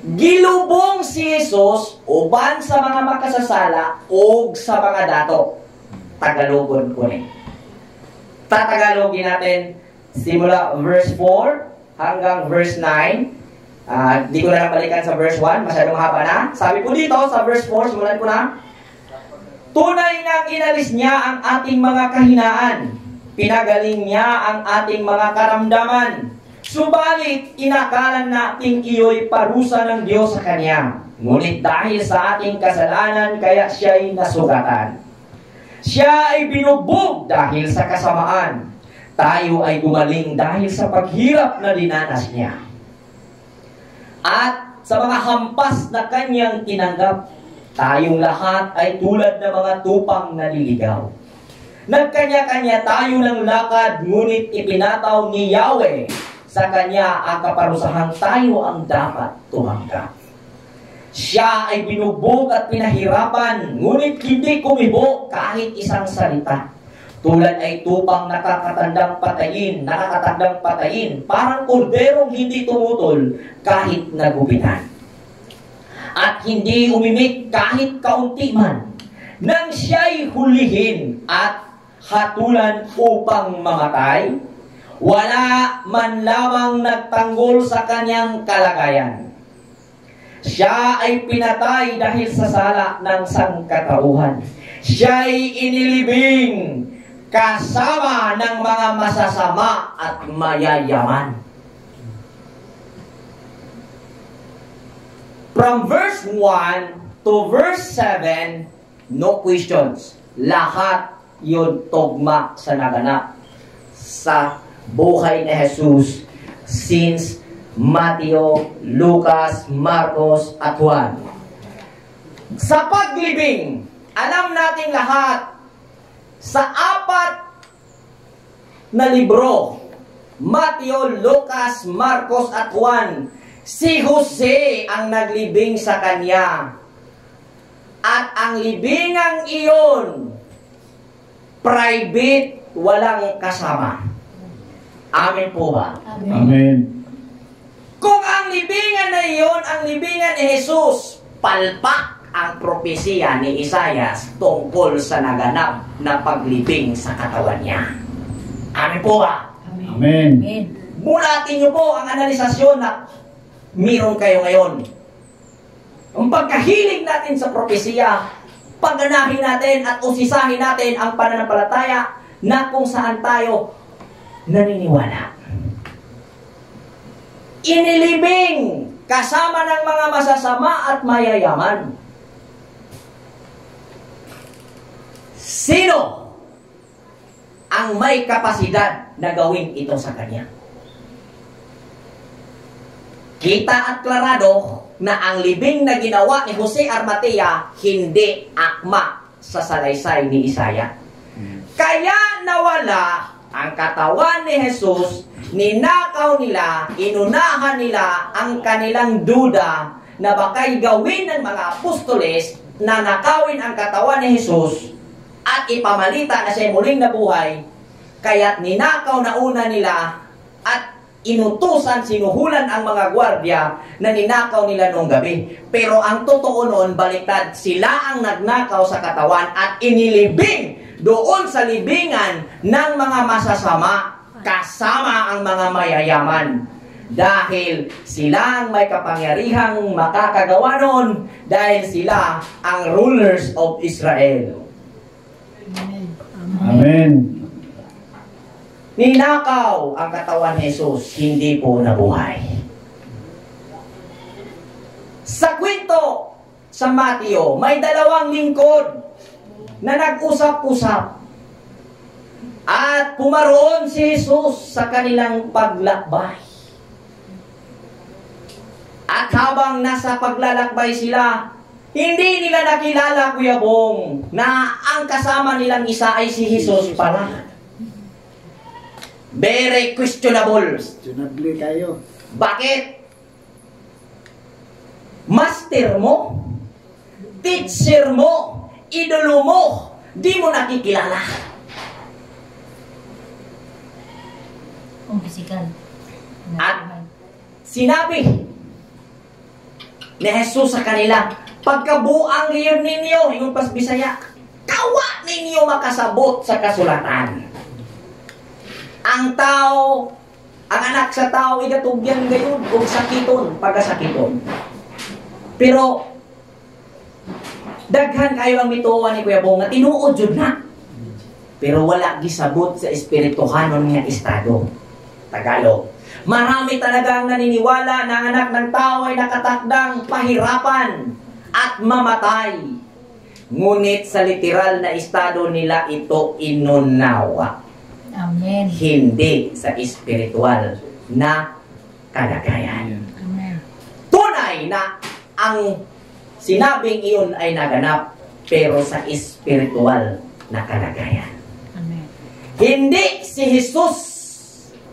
Gilubong si Jesus uban sa mga makasasala o sa mga dato. Tagalogon ko ni. Tatagalogin natin simula verse 4 hanggang verse 9. Di ko na lang balikan sa verse 1, masyadong haba na. Sabi po dito sa verse 4, simulan ko na. Tunay na inalis niya ang ating mga kahinaan. Pinagaling niya ang ating mga karamdaman. Subalit, inakalan nating iyo'y parusa ng Diyos sa Kanya. Ngunit dahil sa ating kasalanan, kaya siya'y nasugatan. Siya ay binugbog dahil sa kasamaan. Tayo ay gumaling dahil sa paghirap na dinanas niya. At sa mga hampas na kanyang tinanggap. Tayong lahat ay tulad ng mga tupang naliligaw. Nagkanya-kanya tayo ng lakad, ngunit ipinataw ni Yahweh sa kanya ang kaparusahang tayo ang dapat tumanggap. Siya ay binugbog at pinahirapan, ngunit hindi kumibo kahit isang salita. Tulad ay tupang nakakatandang patayin, parang korderong hindi tumutol kahit nagupitan. At hindi umimik kahit kaunti man, nang siya'y hulihin at hatulan upang mamatay, wala man lamang nagtanggol sa kanyang kalagayan. Siya ay pinatay dahil sa sala ng sangkatauhan. Siya'y inilibing kasama ng mga masasama at mayayaman. From verse 1 to verse 7, no questions. Lahat yun tugma sa naganap sa buhay ni Jesus since Mateo, Lucas, Marcos, at Juan. Sa paglibing, alam nating lahat sa 4 na libro, Mateo, Lucas, Marcos, at Juan, si Jose ang naglibing sa kanya. At ang libingang iyon, private, walang kasama. Amen po ba? Amen. Amen. Kung ang libingan na iyon, ang libingan ni Jesus, palpak ang propesiya ni Isaias tungkol sa naganap na paglibing sa katawan niya. Amen po ba? Amen. Amen. Mulatin niyo po ang analisasyon na meron kayo ngayon. Ang pagkahilig natin sa propesiya, pagganahin natin at usisahin natin ang pananampalataya na kung saan tayo naniniwala. Inilibing kasama ng mga masasama at mayayaman. Sino ang may kapasidad na gawin ito sa kanya? Kita at klarado na ang libing na ginawa ni Jose Arimatea hindi akma sa salaysay ni Isaya. Kaya nawala ang katawan ni Jesus, ninakaw nila, inunahan nila ang kanilang duda na bakay gawin ng mga apostoles na nakawin ang katawan ni Jesus at ipamalita na siya muling nabuhay. Kaya't ninakaw na una nila at inutusan, sinuhulan ang mga gwardya na ninakaw nila noong gabi. Pero ang totoo noon, baliktad, sila ang nagnakaw sa katawan at inilibing doon sa libingan ng mga masasama kasama ang mga mayayaman. Dahil sila ang may kapangyarihang makakagawa noon dahil sila ang rulers of Israel. Amen. Ninakaw ang katawan ni Jesus, hindi po nabuhay. Sa kwento sa Mateo, may 2 lingkod na nag-usap-usap at pumaroon si Jesus sa kanilang paglakbay. At habang nasa paglalakbay sila, hindi nila nakilala, Kuya Bong, na ang kasama nilang isa ay si Jesus pala. Very questionable. Questionable kayo. Bakit? Master mo, teacher mo, idolo mo, di mo nakikilala. Kung physical. At sinabi ni Jesus sa kanila, pagkabuang ngayon ninyo, yung Bisaya, kawa ninyo makasabot sa kasulatan. Ang tao, ang anak sa tao, igatugyan gayon, kung sakiton, pagkasakiton. Pero, daghan kayo ang mituwa ni Kuya Bong, na tinuod yun na. Pero wala gisabot sa espirituhanon nga estado. Tagalog. Marami talagang naniniwala na ang anak ng tao ay nakatakdang pahirapan at mamatay. Ngunit sa literal na estado nila ito inunawa. Amen. Hindi sa espiritual na kalagayan. Amen. Tunay salaysay na ang sinabing iyon ay naganap pero sa espiritual na kalagayan. Amen. Hindi si Jesus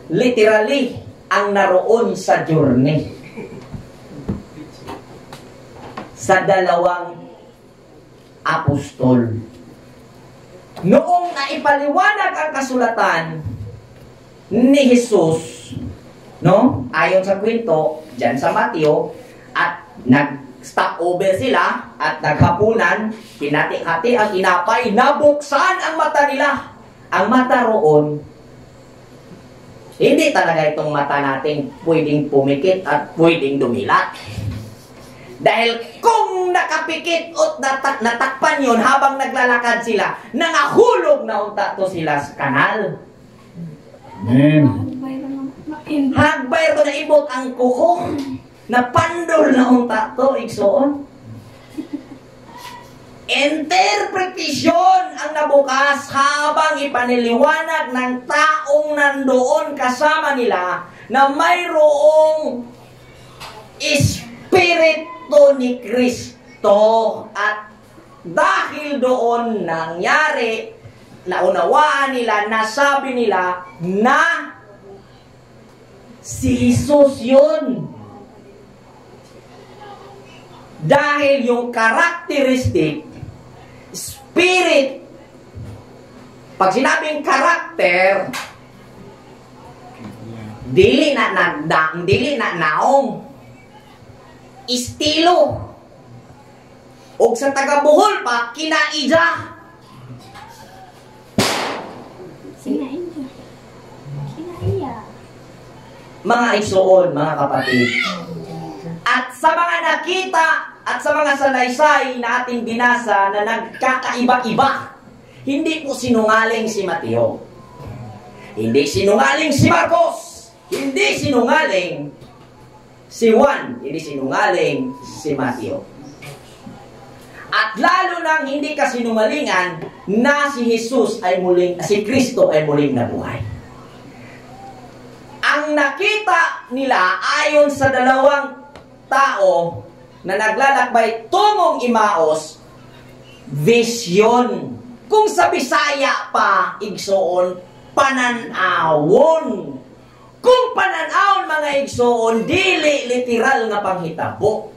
literally ang naroon sa journey. Sa dalawang apostol. Noong naipaliwanag ang kasulatan ni Jesus, no? Ayon sa kwento diyan sa Mateo, at nag-stop over sila at naghapunan, kinati-hati ang tinapay, nabuksan ang mata nila. Ang mata roon, hindi talaga itong mata natin pwedeng pumikit at pwedeng dumilat. Dahil kung nakapikit at natakpan yun habang naglalakad sila, nangahulog na unta to sila sa kanal. Amen. Hagbay ko na ibot ang kuko. Napandol na unta to, igsoon. Interpretasyon ang nabukas habang ipaniliwanag ng taong nandoon kasama nila na mayroong Espiritu ni Kristo, at dahil doon nangyari, naunawaan nila, nasabi nila na si Jesus yun. Dahil yung karakteristik, spirit, pag sinabing karakter, dili na naong, estilo, o sa taga-Bohol pa, kinaija. Mga igsoon, mga kapatid. At sa mga nakita at sa mga salaysay na ating binasa na nagkakaiba-iba, hindi po sinungaling si Mateo. Hindi sinungaling si Marcos. Hindi sinungaling si Juan. Hindi sinungaling si Mateo. At lalo nang hindi kasinungalingan na si Kristo ay muling nabuhay. Ang nakita nila ayon sa dalawang tao na naglalakbay tungong Imaos, vision. Kung sa Bisaya pa, igsoon, pananawon. Kung pananawon, mga igsoon, dili literal nga panghitabo.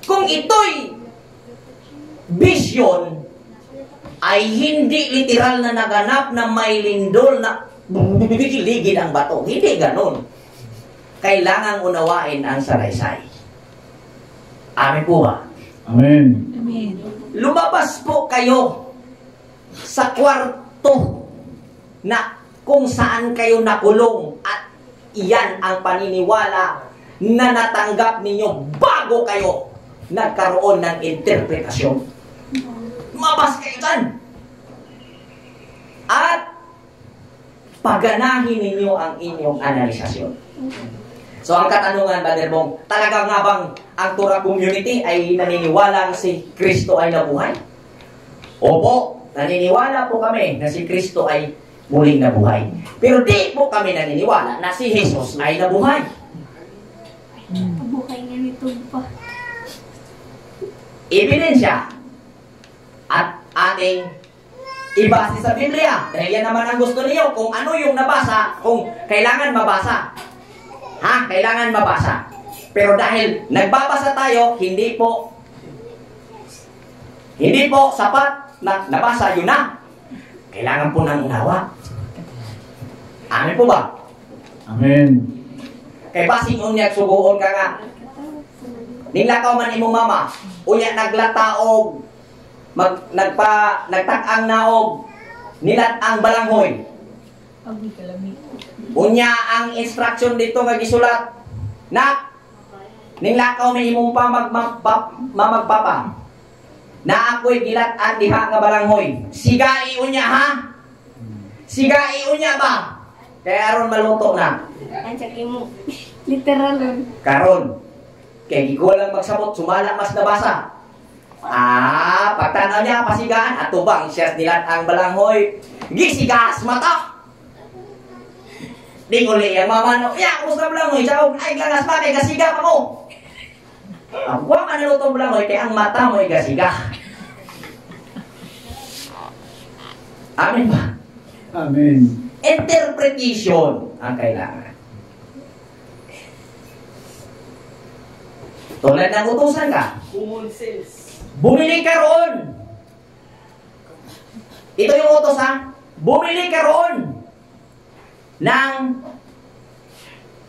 Kung ito'y vision, ay hindi literal na naganap na may lindol na ligid ang bato. Hindi ganon. Kailangang unawain ang salaysay. Amen po ba? Amen. Amen. Lumabas po kayo sa kwarto na kung saan kayo nakulong, at iyan ang paniniwala na natanggap ninyo bago kayo nagkaroon ng interpretasyon. Lumabas kayo dyan. At paganahin ninyo ang inyong analisasyon. So ang katanungan, Brother Bong, talaga nga bang ang Torah community ay naniniwalang si Kristo ay nabuhay? Opo, naniniwala po kami na si Kristo ay muling nabuhay. Pero di po kami naniniwala na si Jesus ay nabuhay. Nabuhay nga nito pa. Ebidensya at ating ibase sa Biblia. Dahil yan naman ang gusto niyo, kung ano yung nabasa, kung kailangan mabasa. Kailangan mabasa. Pero dahil nagbabasa tayo, hindi po sapat na nabasa yun na. Kailangan po ng unawa. Amen po ba? Amen. Kay basing unyag suguon ka nga. Ninglakaw man imong mama, unya naglataog, nagtak-ang naog, nilat ang balanghoy. Abi kalami. Unya ang instruction dito nga gisulat, nak, ninglakaw may imong mamagpapa, na ako'y gilat-an diha nga balanghoy. Sigai unya ha? Sigai unya ba? Kaya aron maluto na. Ang sakay mo. Literal yun. Karon, kaya giko lang magsabot, sumala mas nabasa. Pagtanaw niya, pasigaan, at tubang siya nilat ang balanghoy. Gisigas mata! Di uli, ang mama no, kumusta balanghoy? Siya, ay ganas pa, kay gasiga pa ko. Huwag ka nalutong bulangoy, kaya ang mata mo ay gasiga. Amen ba? Amen. Interpretation ang kailangan. Tulad ng utusan ka, Common sense. bumili ka roon. Ito yung utos ha. Bumili ka roon ng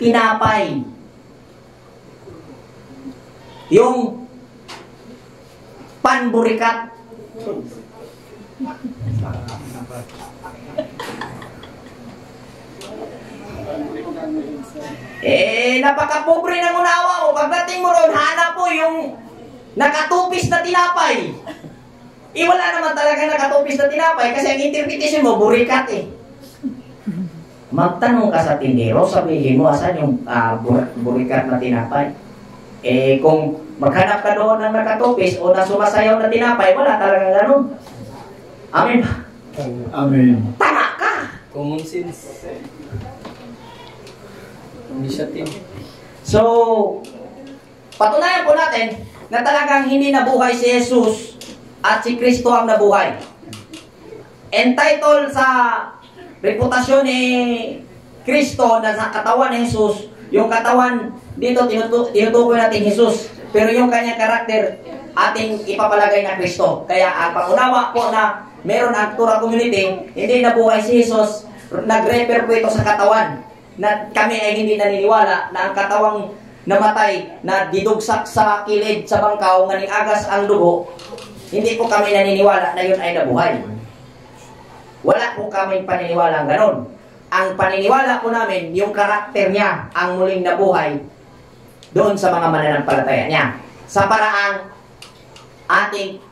tinapay. Yung panburikat. Napakapobre ng unawa mo. Pagdating mo ron, hanap po yung nakatupis na tinapay. Wala naman talaga nakatupis na tinapay kasi ang interpretation mo, burikat eh. Magtanong ka sa tindero, sabihin mo, asan yung burikat na tinapay? Kung maghanap ka doon ng nakatupis o na sumasayaw na tinapay, wala talaga ganun. Amen ba? Amen. Tama ka! Common sense. Initiative. So, patunayan po natin na talagang hindi nabuhay si Jesus at si Kristo ang nabuhay. Entitled sa reputasyon ni Kristo na sa katawan ni Jesus, yung katawan dito tinutukoy natin Jesus, pero yung kanyang karakter ating ipapalagay na Kristo. Kaya ang pangunawa po na meron ang Torah community, hindi nabuhay si Jesus, nag-refer po ito sa katawan na kami ay hindi naniniwala na ang katawang namatay na didugsak sa kilid sa bangkaw nga agas ang dugo, hindi po kami naniniwala na yun ay nabuhay. Wala po kami paniniwala ganon. Ang paniniwala po namin, yung karakter niya ang muling nabuhay doon sa mga mananampalataya niya. Sa paraang ating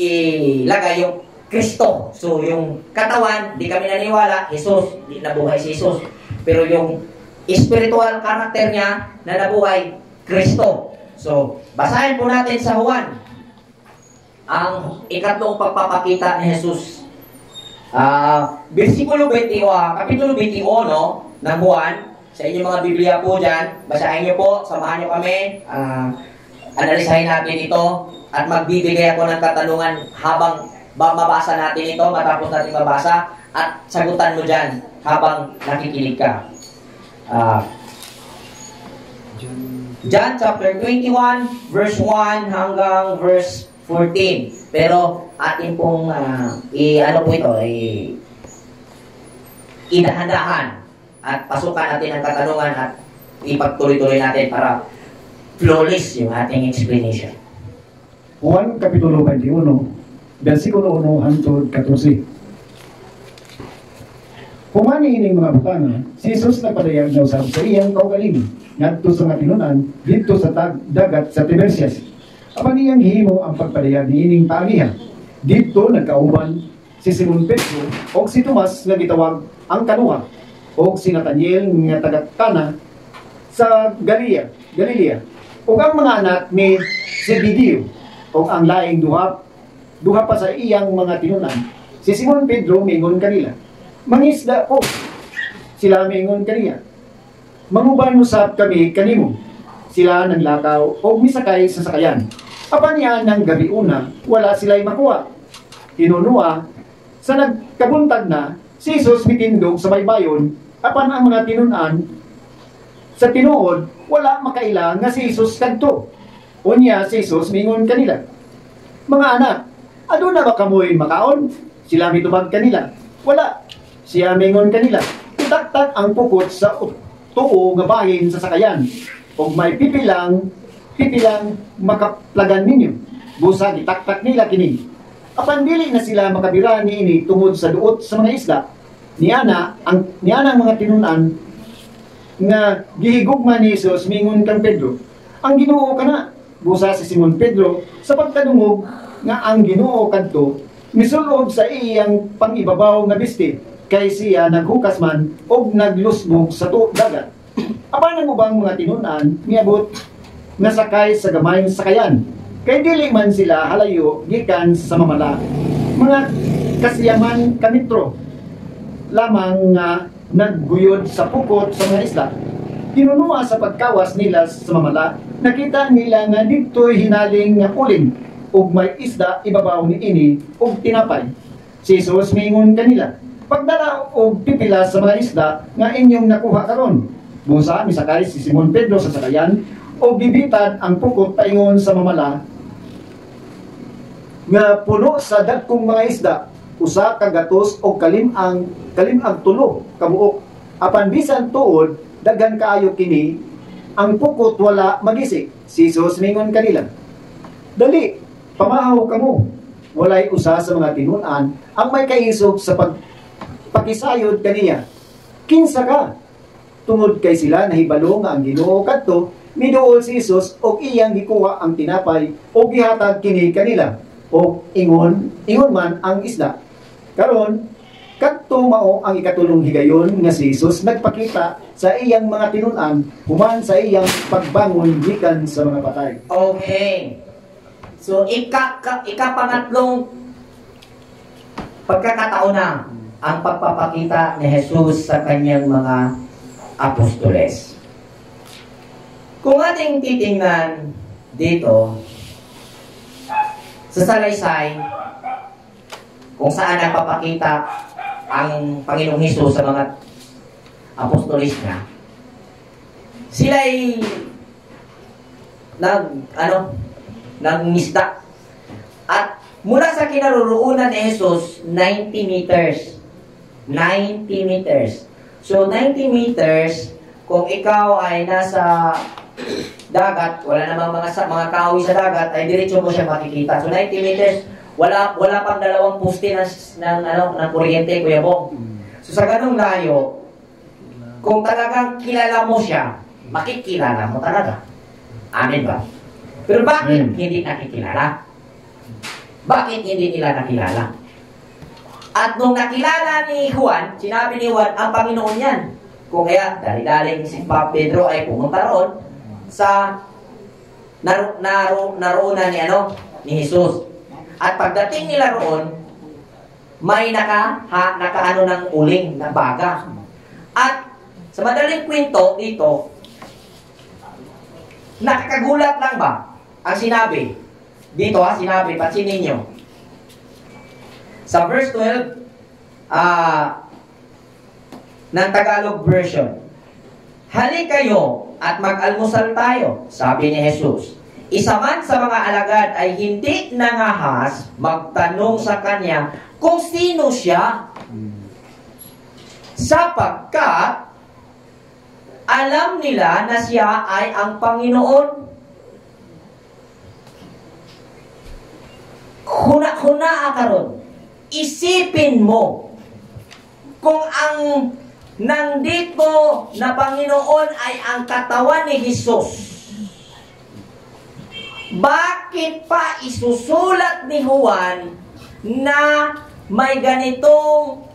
ilagay yung Kristo. So yung katawan, di kami naniniwala, Jesus, di nabuhay si Jesus. Pero yung spiritual karakter niya na nabuhay, Kristo. So, basahin po natin sa Juan ang ikatlong pagpapakita ni Jesus. Versikulo 21, Kapitulo 21 ng Juan. Sa inyong mga Biblia po dyan, basahin niyo po, samahan niyo kami. Analisahin natin ito at magbibigay ako ng katanungan habang mabasa natin ito, matapos natin mabasa, at sagutan mo dyan habang nakikinig ka. John chapter 21, verse 1 hanggang verse 14. Pero atin pong idahan-dahan at pasukan natin ang katanungan at ipagtuloy-tuloy natin para flawless yung ating explanation. Juan Kapitulo 21, versikulo 1 hangtod 14. Kumani ining mga butanga, si Jesus nagpadayag daw sa iyang kaugaling, ngadto sa nga tinunan, dito sa dagat sa Tiberias. Apan iyang himo ang pagpadayag ni ining paagihan. Dito nagkauban si Simon Pedro o si Tomas nga gitawag ang Kanuha o si Nathaniel nga taga Cana sa Galilea o ang mga anak ni Zebedeo o ang laing duha pa sa iyang mga tinunan. Si Simon Pedro mingon kanila, mangisda ko. Sila mingon kaniya, manguban usab kami kanimo. Sila nanglakaw o misakay sa sakayan. Apan niya ng gabi una, wala sila'y makuha. Tinunua, sa nagkabuntag na, si Jesus mitindog sa baybayon, apan ang mga tinunan, sa tinuod, wala makaila nga si Jesus kadto. Unya si Jesus mingon kanila, mga anak, ado na ba kamoy makaon? Sila mitubag kanila, wala. Siya mingon kanila, itaktak ang pukot sa tuo nga bahin sa sakayan, o may pipilang makaplagan ninyo. Busa gitaktak nila kini. Apan dili na sila makabira niini tungod sa duot sa mga isda. Niana ang mga tinunan nga gihigugma ni Jesus mingon kang Pedro, ang Ginoo kana. Busa si Simon Pedro sa pagkadungog nga ang Ginoo kadto misulod sa iyang pangibabaw nga bisti kay siya naghukas man og naglusbog sa dagat. Apan ang ubang mga tinunan miabot nga sakay sa gamayng sakayan, kay dili man sila halayo gikan sa mamala. Mga kasiyaman kamitro lamang nga nagguyod sa pukot sa mga isla. Tinunua sa pagkawas nila sa mamala, nakita nila nga dito'y hinaling nga uling ug may isda ibabaw ni ini ug tinapay. Si Jesus mingon kanila, pagdala og pipila sa mga isda nga inyong nakuha karon. Busa misakay si Simon Pedro sa sakayan o bibitan ang pukot paingon sa mamala nga puno sa dagkong mga isda, usa ka gatos o kalimang tulo kabuok. Apan bisan tuod daghan kaayo kini, ang pukot wala magisik. Si Jesus mingon kanila, dali, pamahaw kamo. Walay usa sa mga tinun-an ang may kaisog sa pagpakisayod kaniya. Kinsa ka? Tungod kay sila nahibalo nga ang Ginoo kadto miduol si Jesus og iyang gikuha ang tinapay o gihatag kini kanila o ingon man ang isda. Karon kadto mao ang ikatulong higayon nga si Jesus nagpakita sa iyang mga tinun-an human sa iyang pagbangon gikan sa mga patay. Okay. So, ikapangatlong pagkakataon na ang pagpapakita ni Jesus sa kanyang mga apostoles. Kung ating titingnan dito sa salaysay kung saan nagpapakita ang Panginoong Hesus sa mga apostoles niya, sila'y nangisda. At mula sa kinaroroonan ni Jesus, 90 meters. 90 meters. So, 90 meters, kung ikaw ay nasa dagat, wala namang mga kahoy sa dagat, ay diretso mo siya makikita. So, 90 meters, wala pang dalawang poste ng kuryente, Kuya Bong. So, sa ganung layo, kung talagang kilala mo siya, makikilala mo talaga. Amen ba? Pero bakit hindi nakikilala? Bakit hindi nila nakilala? At nung nakilala ni Juan, sinabi ni Juan, ang Panginoon yan. Kung kaya, dali-daling si Pedro ay pumunta roon sa naroonan ni Jesus. At pagdating nila roon, may nakaano ng uling na baga. At sa madaling kwento dito, nakakagulat lang ba ang sinabi? Dito sinabi, pansinin ninyo. Sa verse 12 ng Tagalog version, hali kayo at mag-almusal tayo, sabi ni Jesus. Isa man sa mga alagad ay hindi nangahas magtanong sa kanya kung sino siya, sapagkat alam nila na siya ay ang Panginoon. Huna karon, isipin mo kung ang nandito na Panginoon ay ang katawan ni Jesus. Bakit pa isusulat ni Juan na may ganitong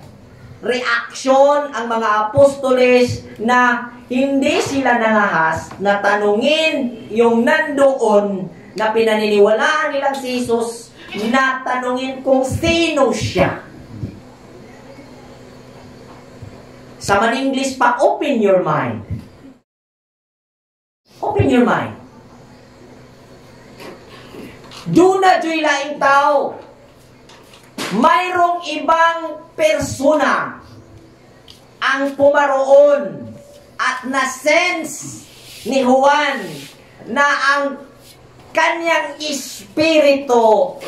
reaksyon ang mga apostoles na hindi sila nangahas na tanungin yung nandoon na pinaniniwalaan nilang si Jesus, na tanungin kung sino siya? Sa man-English pa, open your mind. Open your mind. Do na joy laing tao. Mayroong ibang persona ang pumaroon at na-sense ni Juan na ang kanyang espiritu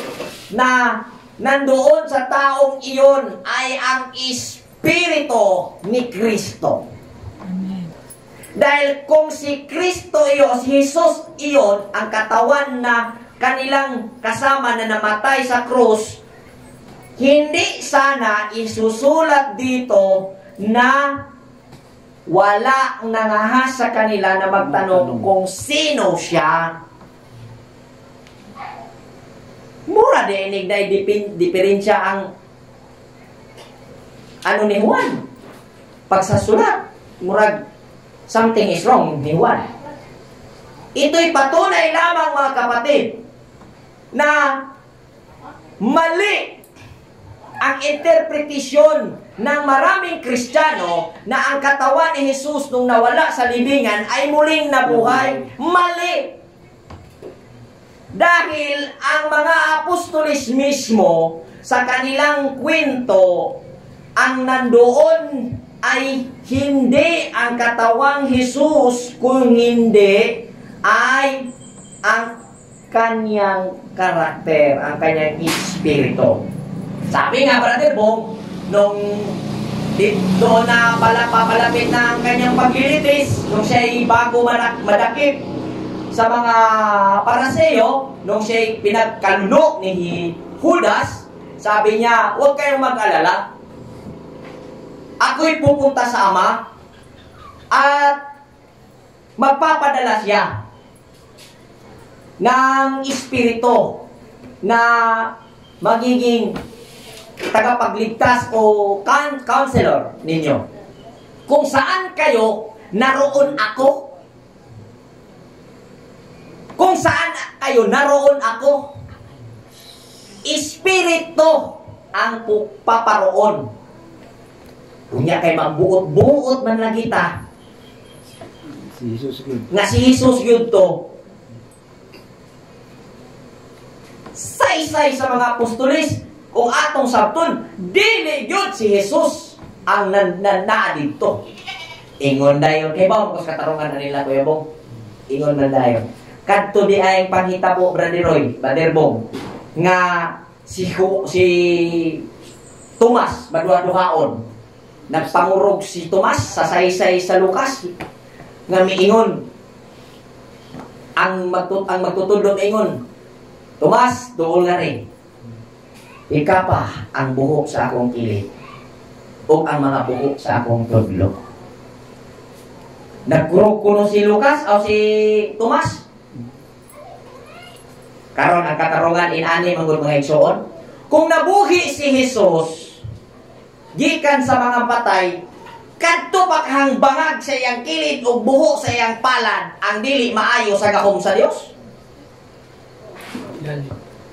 na nandoon sa taong iyon ay ang espiritu ni Kristo. Dahil kung si Kristo iyon, si Jesus iyon, ang katawan na kanilang kasama na namatay sa krus, hindi sana isusulat dito na wala nangahas sa kanila na magtanong kung sino siya. Mura dinig na diferensya ang ni Juan. Pag sa sulat, murag something is wrong ni Juan. Ito'y patunay lamang, mga kapatid, na mali ang interpretasyon ng maraming Kristiyano na ang katawan ni Jesus nung nawala sa libingan ay muling nabuhay. Mali! Dahil ang mga apostolis mismo sa kanilang kwento, ang nandoon ay hindi ang katawang Jesus, kung hindi ay ang kanyang karakter, ang kanyang espiritu. Sabi nga, Brother Bong, nung doon na papalapit na ang kanyang paglilitis, nung siya'y bago madakip sa mga Pariseo, nung siya'y pinagkalunok ni Judas, sabi niya, huwag kayong mag-alala. Ako'y pupunta sa Ama at magpapadala siya ng espiritu na magiging tagapagligtas o counselor ninyo. Kung saan kayo, naroon ako. Kung saan kayo, naroon ako. Espiritu ang paparoon. Kung niya kayo magbuot-buot man lang kita, Si Jesus yun. nga si Jesus yun to. Say-say sa mga apostolis, kung atong sabton, dili yun si Jesus ang naa dito. Ingon dayon. Kaya ba, kung katarungan na nila, Kuya Bong? Ingon man dayon. Kadto di ay panghitabo, Brother Roy, Brother Bong, nga si Tomas, maduha-duhaon, nagpangurog si Tomas sa saysay sa Lucas, nga miingon, ang magtutudlo ingon, Tomas, tuol nga rin, ika pa ang buhok sa akong kilid, o ang mga buhok sa akong tudlo. Nagkurog kuno si Lucas o si Tomas? Karon ang katarungan inani manggod mga igsoon. Kung nabuhi si Jesus gikan sa mga patay, kadto pa kahang bangag sa iyang kilid o buhok sa iyang palad, ang dili maayo sa gahom sa Dios.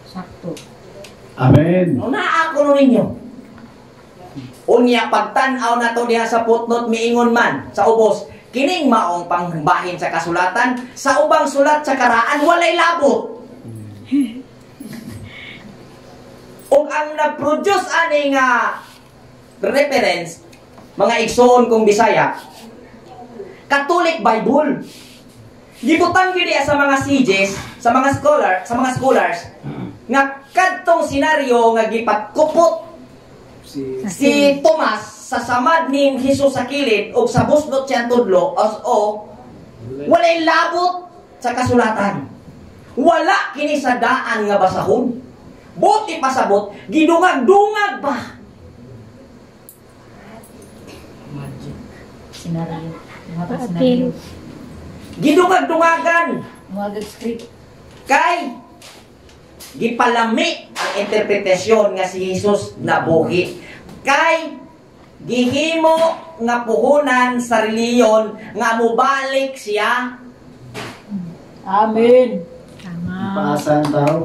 Sakto. Amen. Naa ko no ninyo. Unya pagtan-aw na to diha sa footnote miingon man sa ubos, kining maong pangbahin sa kasulatan, sa ubang sulat sa karaan walay labot. O ang nag-produce ani nga reference, mga igsoon kong Bisaya, Catholic Bible. Gibutang gyud sa mga CJs, sa mga scholars nga kadtong senaryo nga gipatkupot si Tomas sa samad ni Jesus sa kilid o sa busdot siyang tudlo o walay labot sa kasulatan. Wala kini sa daan nga basahon. Buti pasabot, gidungag-dungag ba? Magic. Senaryo. Mga Okay. senaryo. Gidungag-dungagan. Mga script. Kay gipalami ang interpretasyon nga si Jesus nabuhi. Kay gihimo nga puhunan sa reliyon nga mubalik siya. Amen. Tama. Paasa ang tao.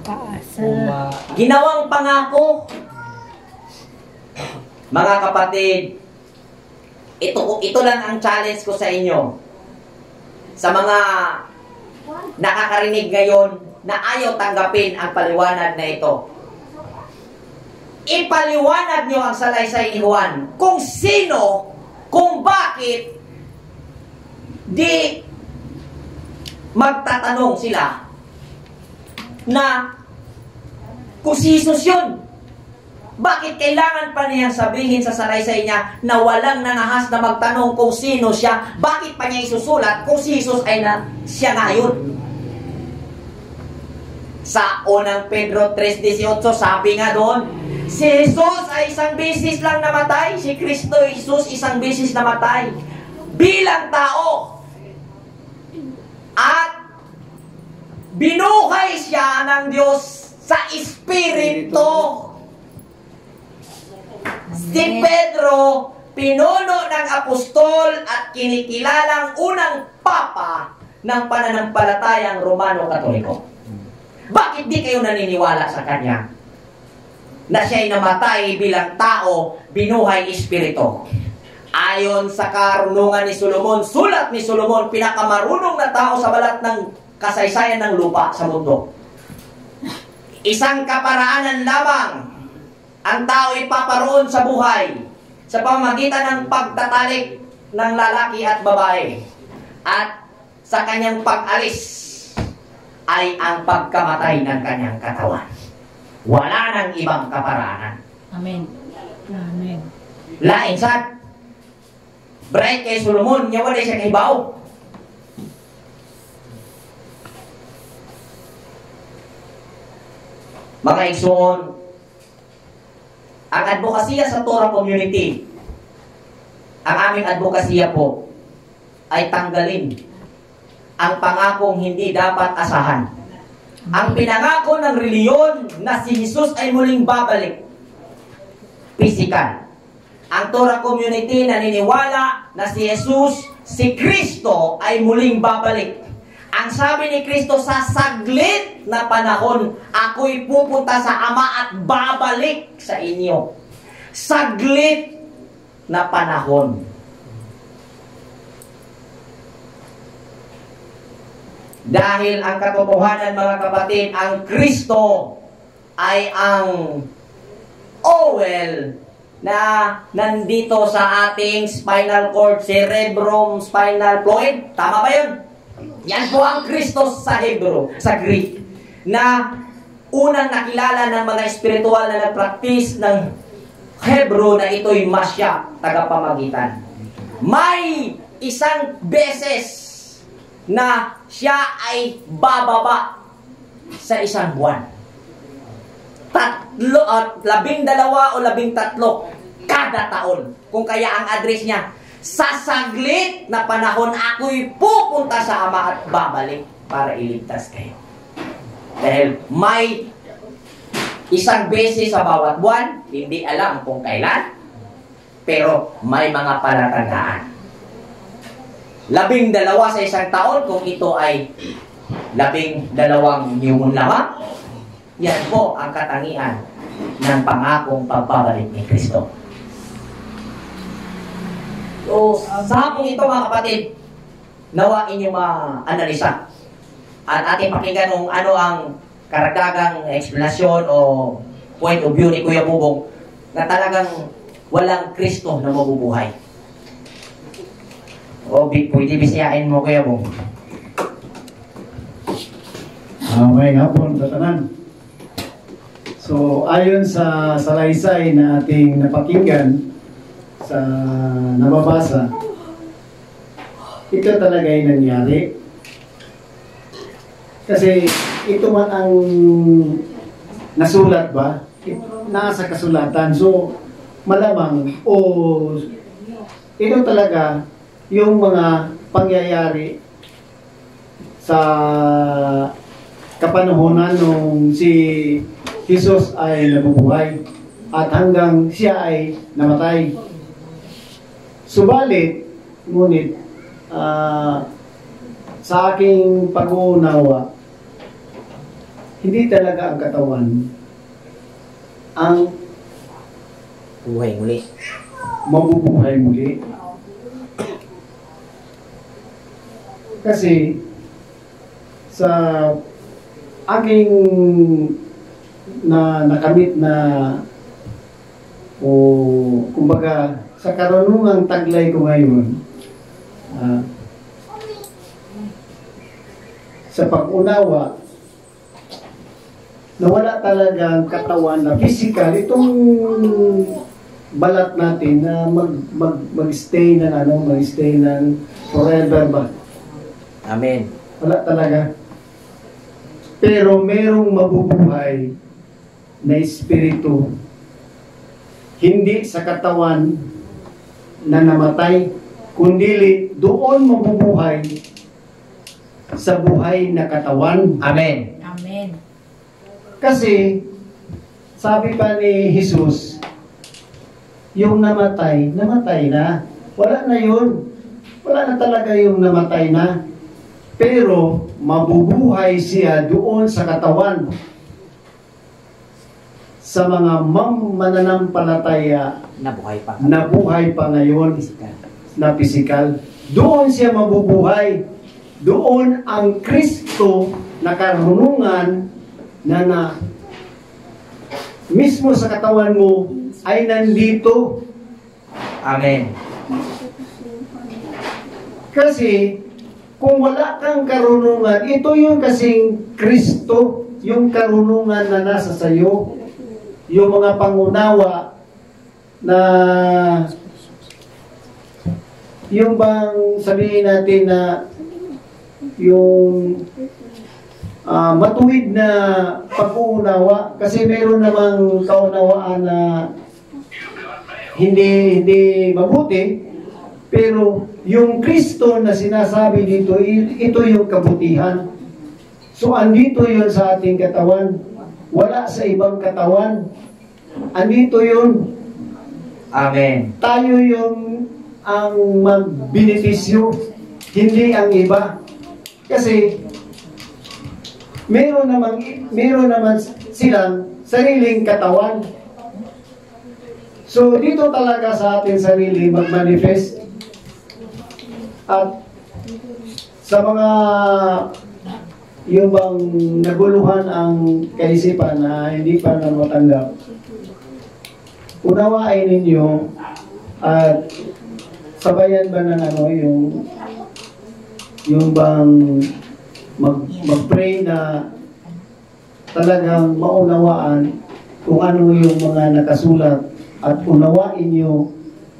Paasa. Ginawang pangako. Mga kapatid, ito lang ang challenge ko sa inyo. Sa mga nakakarinig ngayon na ayaw tanggapin ang paliwanag na ito. Ipaliwanag nyo ang salaysay ni Juan kung sino, kung bakit di magtatanong sila na kung si Jesus yun. Bakit kailangan pa niyang sabihin sa salaysay niya na walang nangahas na magtanong kung sino siya? Bakit pa niya isusulat kung si Jesus ay siya nga yun? Sa unang Pedro 3:18, sabi nga doon, si Jesus ay isang beses lang namatay. Si Kristo Jesus isang beses namatay bilang tao. At binuhay siya ng Diyos sa Espiritu. Si Pedro, pinuno ng apostol at kinikilalang unang papa ng pananampalatayang Romano-Katoliko. Bakit di kayo naniniwala sa kanya? Na siya'y namatay bilang tao, binuhay espiritu. Ayon sa karunungan ni Solomon, sulat ni Solomon, pinakamarunong na tao sa balat ng kasaysayan ng lupa sa mundo. Isang kaparaanan lamang ang tao ipaparoon sa buhay sa pamamagitan ng pagtatalik ng lalaki at babae. At sa kanyang pag-alis ay ang pagkamatay ng kanyang katawan. Wala nang ibang kaparaanan. Amen. Amen. Lain sad. Bright kay Solomon, nya wala siya kahibaw. Mga igsoon, ang advokasya sa Torah community, ang aming advokasya po, ay tanggalin ang pangakong hindi dapat asahan. Ang pinangako ng reliyon na si Jesus ay muling babalik, physical. Ang Torah community naniniwala na si Jesus, si Kristo ay muling babalik. Ang sabi ni Kristo, sa saglit na panahon, ako'y pupunta sa Ama at babalik sa inyo. Saglit na panahon. Dahil ang katotohanan, mga kapatid, ang Kristo ay ang oil na nandito sa ating spinal cord, cerebrum, spinal fluid. Tama ba yun? Yan po ang Kristos sa Hebrew, sa Greek, na unang nakilala ng mga espiritual na nag-practice ng Hebrew na ito'y Masya, tagapamagitan. May isang beses na siya ay bababa sa isang buwan. 12 o 13 kada taon. Kung kaya ang address niya, sa saglit na panahon ako'y pupunta sa Ama at babalik para iligtas kayo. Dahil may isang beses sa bawat buwan, hindi alam kung kailan, pero may mga palatandaan. 12 sa isang taon, kung ito ay 12 nyugon lamang, yan po ang katangian ng pangakong pagbabalik ni Kristo. So, sa hapong ito, mga kapatid, nawa inyong ma-analisa at ating pakinggan kung ano ang karagdagang explanation o point of view ni Kuya Bubong na talagang walang Kristo na mabubuhay. O, pwede bisiyain mo, Kuya Bubong. May hapon, tatanan. So, ayon sa salaysay na ating napakinggan, sa nababasa, ito talaga ay nangyari. Kasi ito man ang nasulat ba? Nasa kasulatan. So, malamang, ito talaga yung mga pangyayari sa kapanahonan nung si Jesus ay nabubuhay at hanggang siya ay namatay. Subalit, ngunit, sa aking pag-uunawa, hindi talaga ang katawan ang Buhay muli. mabubuhay muli. Kasi, sa aking nakamit na kumbaga sa karunungang taglay ko ngayon, sa pag-unawa na wala talagang katawan na physical, itong balat natin na mag-stay ng forever ba? Amen. Wala talaga. Pero merong mabubuhay na espiritu, hindi sa katawan na namatay, kundi doon mabubuhay sa buhay na katawan. Amen. Amen. Kasi, sabi pa ni Jesus, yung namatay na. Wala na yun. Wala na talaga yung namatay na. Pero, mabubuhay siya doon sa katawan. Sa mga mananampalataya nabuhay pa ngayon na pisikal. Doon siya mabubuhay. Doon ang Kristo na karunungan na mismo sa katawan mo ay nandito. Amen. Kasi, kung wala kang karunungan, ito yung kasing Kristo, yung karunungan na nasa sayo, yung mga pangunawa na yung bang sabihin natin na yung matuwid na pag-uunawa, kasi meron namang kaunawaan na hindi mabuti, pero yung Kristo na sinasabi dito, ito yung kabutihan. So andito yun sa ating katawan, wala sa ibang katawan, andito yun. Amen. Tayo yung ang magbenepisyo, hindi ang iba. Kasi meron naman silang sariling katawan. So dito talaga sa ating sarili mag-manifest. At sa mga yung bang naguluhan ang kaisipan na hindi pa na matanggap, unawain ninyo at sabayan ba ng yung bang mag-pray na talagang maunawaan kung ano yung mga nakasulat at unawain nyo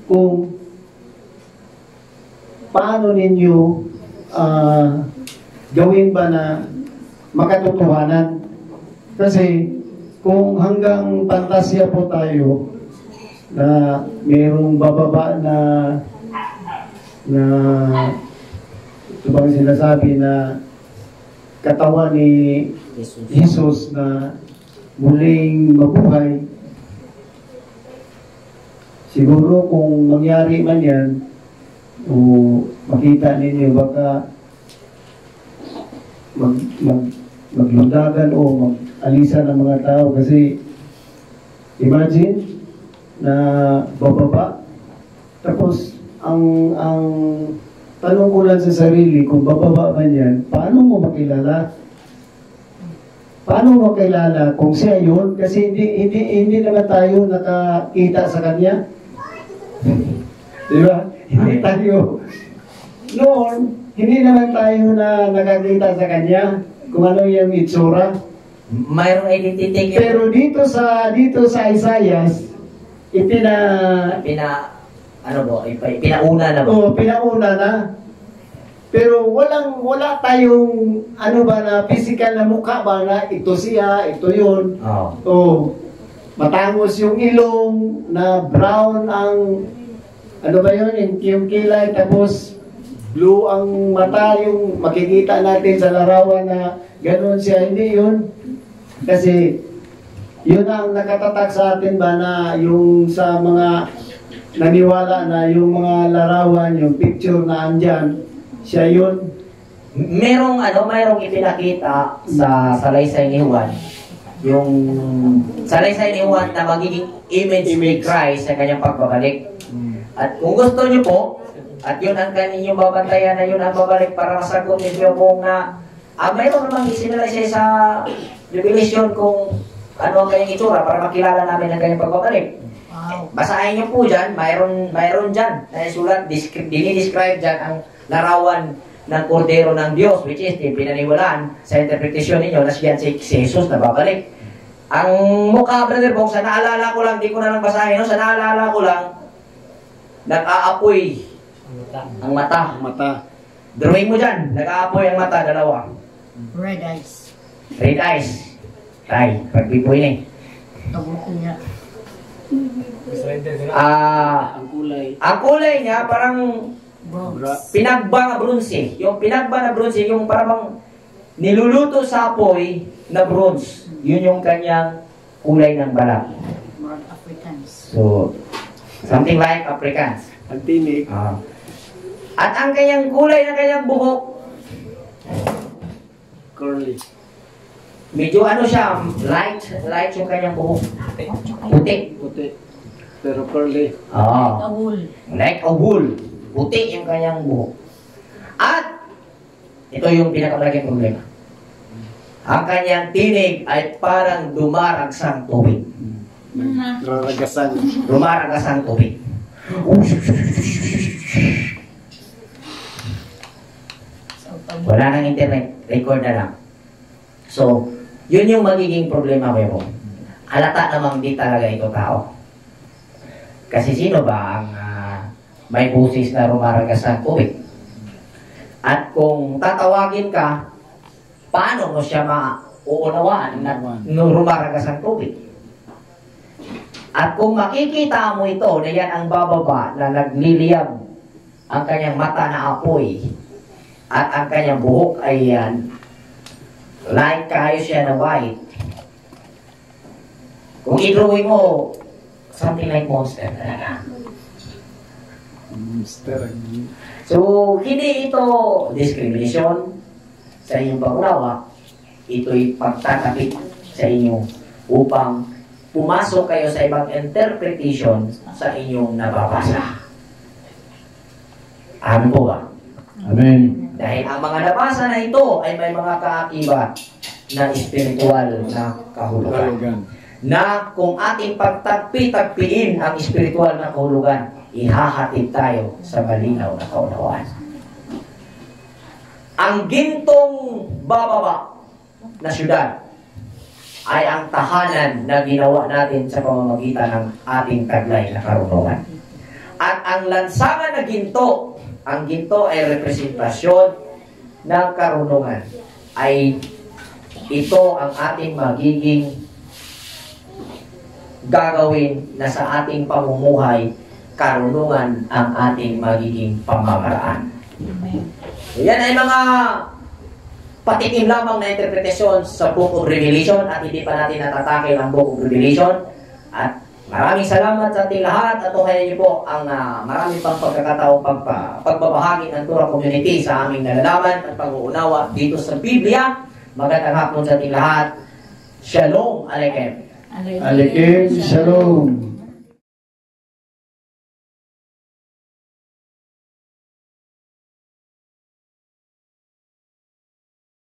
kung paano ninyo gawin ba na makatotohanan. Kasi kung hanggang pantasya po tayo na mayroong bababa na ito bang sinasabi na katawan ni Jesus na muling mabuhay, siguro kung mangyari man yan o makita ninyo, baka maglundagan o mag-alisan ng mga tao. Kasi imagine na bababa, tapos ang tanong ko lang sa sarili, kung bababa man yan, paano mo makilala? Paano mo makilala kung siya yun? Kasi hindi naman tayo nakakita sa kanya. Di ba? Hindi tayo. Noon, hindi naman tayo na nakakita sa kanya kung ano yung itsura. Mayroong identity. Pero dito sa Isaias, pinauna na ba? Oo, pinauna na. Pero wala tayong na physical na mukha ba na ito siya, ito yun. Oh. Matangos yung ilong, na brown ang yung kilay, tapos blue ang mata, yung makikita natin sa larawan na gano'n siya. Hindi yun. Kasi yun ang nakatatak sa atin ba na yung sa mga naniwala na yung mga larawan, yung picture na andyan, siya yun. Mayroong ipinakita sa salaysay ni Juan. Yung salaysay ni Juan na magiging image ni Christ sa kanyang pagbabalik. At kung gusto niyo po, at yun ang kaninyong babantayan na yun ang babalik para masagot ninyo kung mayroon namang isinalaysay sa Revelation kung ano ang kanyang itsura para makilala namin ang kanyang pagbabalik. Basahin niyo po dyan, mayroon dyan na isulat, dinidescribe dyan ang larawan ng Kordero ng Diyos, which is pinaniwalaan sa interpretation ninyo na siya si Jesus na babalik. Ang mukha, Brother Bong, sa naalala ko lang, di ko na lang basahin, sa naalala ko lang, nag-aapoy ang mata. Drawing mo dyan, nag-aapoy ang mata, dalawa. Red eyes. Red eyes. Tay, pagpipoy na eh. Ang kulay niya parang pinagba na bronze. Yung pinagba na bronze, yung parang niluluto sa apoy na bronze. Yun yung kanyang kulay ng balat. Africans. So, something like Africans. Ang tinig. At ang kanyang kulay ng kanyang buhok, Curly. medyo siya, light yung kanyang buhok. Puti. Pero curly. Like a wool. Puti yung kanyang buhok. At, ito yung pinakamalaking problema. Ang kanyang tinig ay parang dumaragsang tubig. Raragasan. Rumaragas ang tubig. Wala nang internet, record na lang. So, yun yung magiging problema mo. Halata namang di talaga ito tao. Kasi sino ba ang may busis na rumaragas ng tubig? At kung tatawagin ka, paano mo siya mauunawaan na rumaragas ang tubig? At kung makikita mo ito na yan ang bababa na nagliliyab ang kanyang mata na apoy at ang kanyang buhok ay light kayo siya na white. Kung i-drawing mo, something like monster talaga. Monster. So, hindi ito discrimination sa inyong pangunawa. Ito'y pagtatapik sa inyo upang pumasok kayo sa ibang interpretation sa inyong nababasa. Amen po ba? Amen. Dahil ang mga nabasa na ito ay may mga kaakibat na espiritual na kahulugan. Na kung ating pagtagpi-tagpiin ang espiritual na kahulugan, ihahatid tayo sa malinaw na kaunawaan. Ang gintong bababa na syudad ay ang tahanan na ginawa natin sa pamamagitan ng ating taglay na karunungan. At ang lansangan na ginto, ang ginto ay representasyon ng karunungan. Ay ito ang ating magiging gagawin na sa ating pamumuhay, karunungan ang ating magiging pamamaraan. Yan ay mga patikim lamang na interpretasyon sa Book of Revelation at hindi pa natin natatakil ang Book of Revelation. At maraming salamat sa ating lahat at tuhayan niyo po ang maraming pang pagkakataong pagbabahagi ng Torah Community sa aming nalalaman at pag-uunawa dito sa Biblia. Magandang hapon sa ating lahat. Shalom Aleichem. Aleichem Shalom.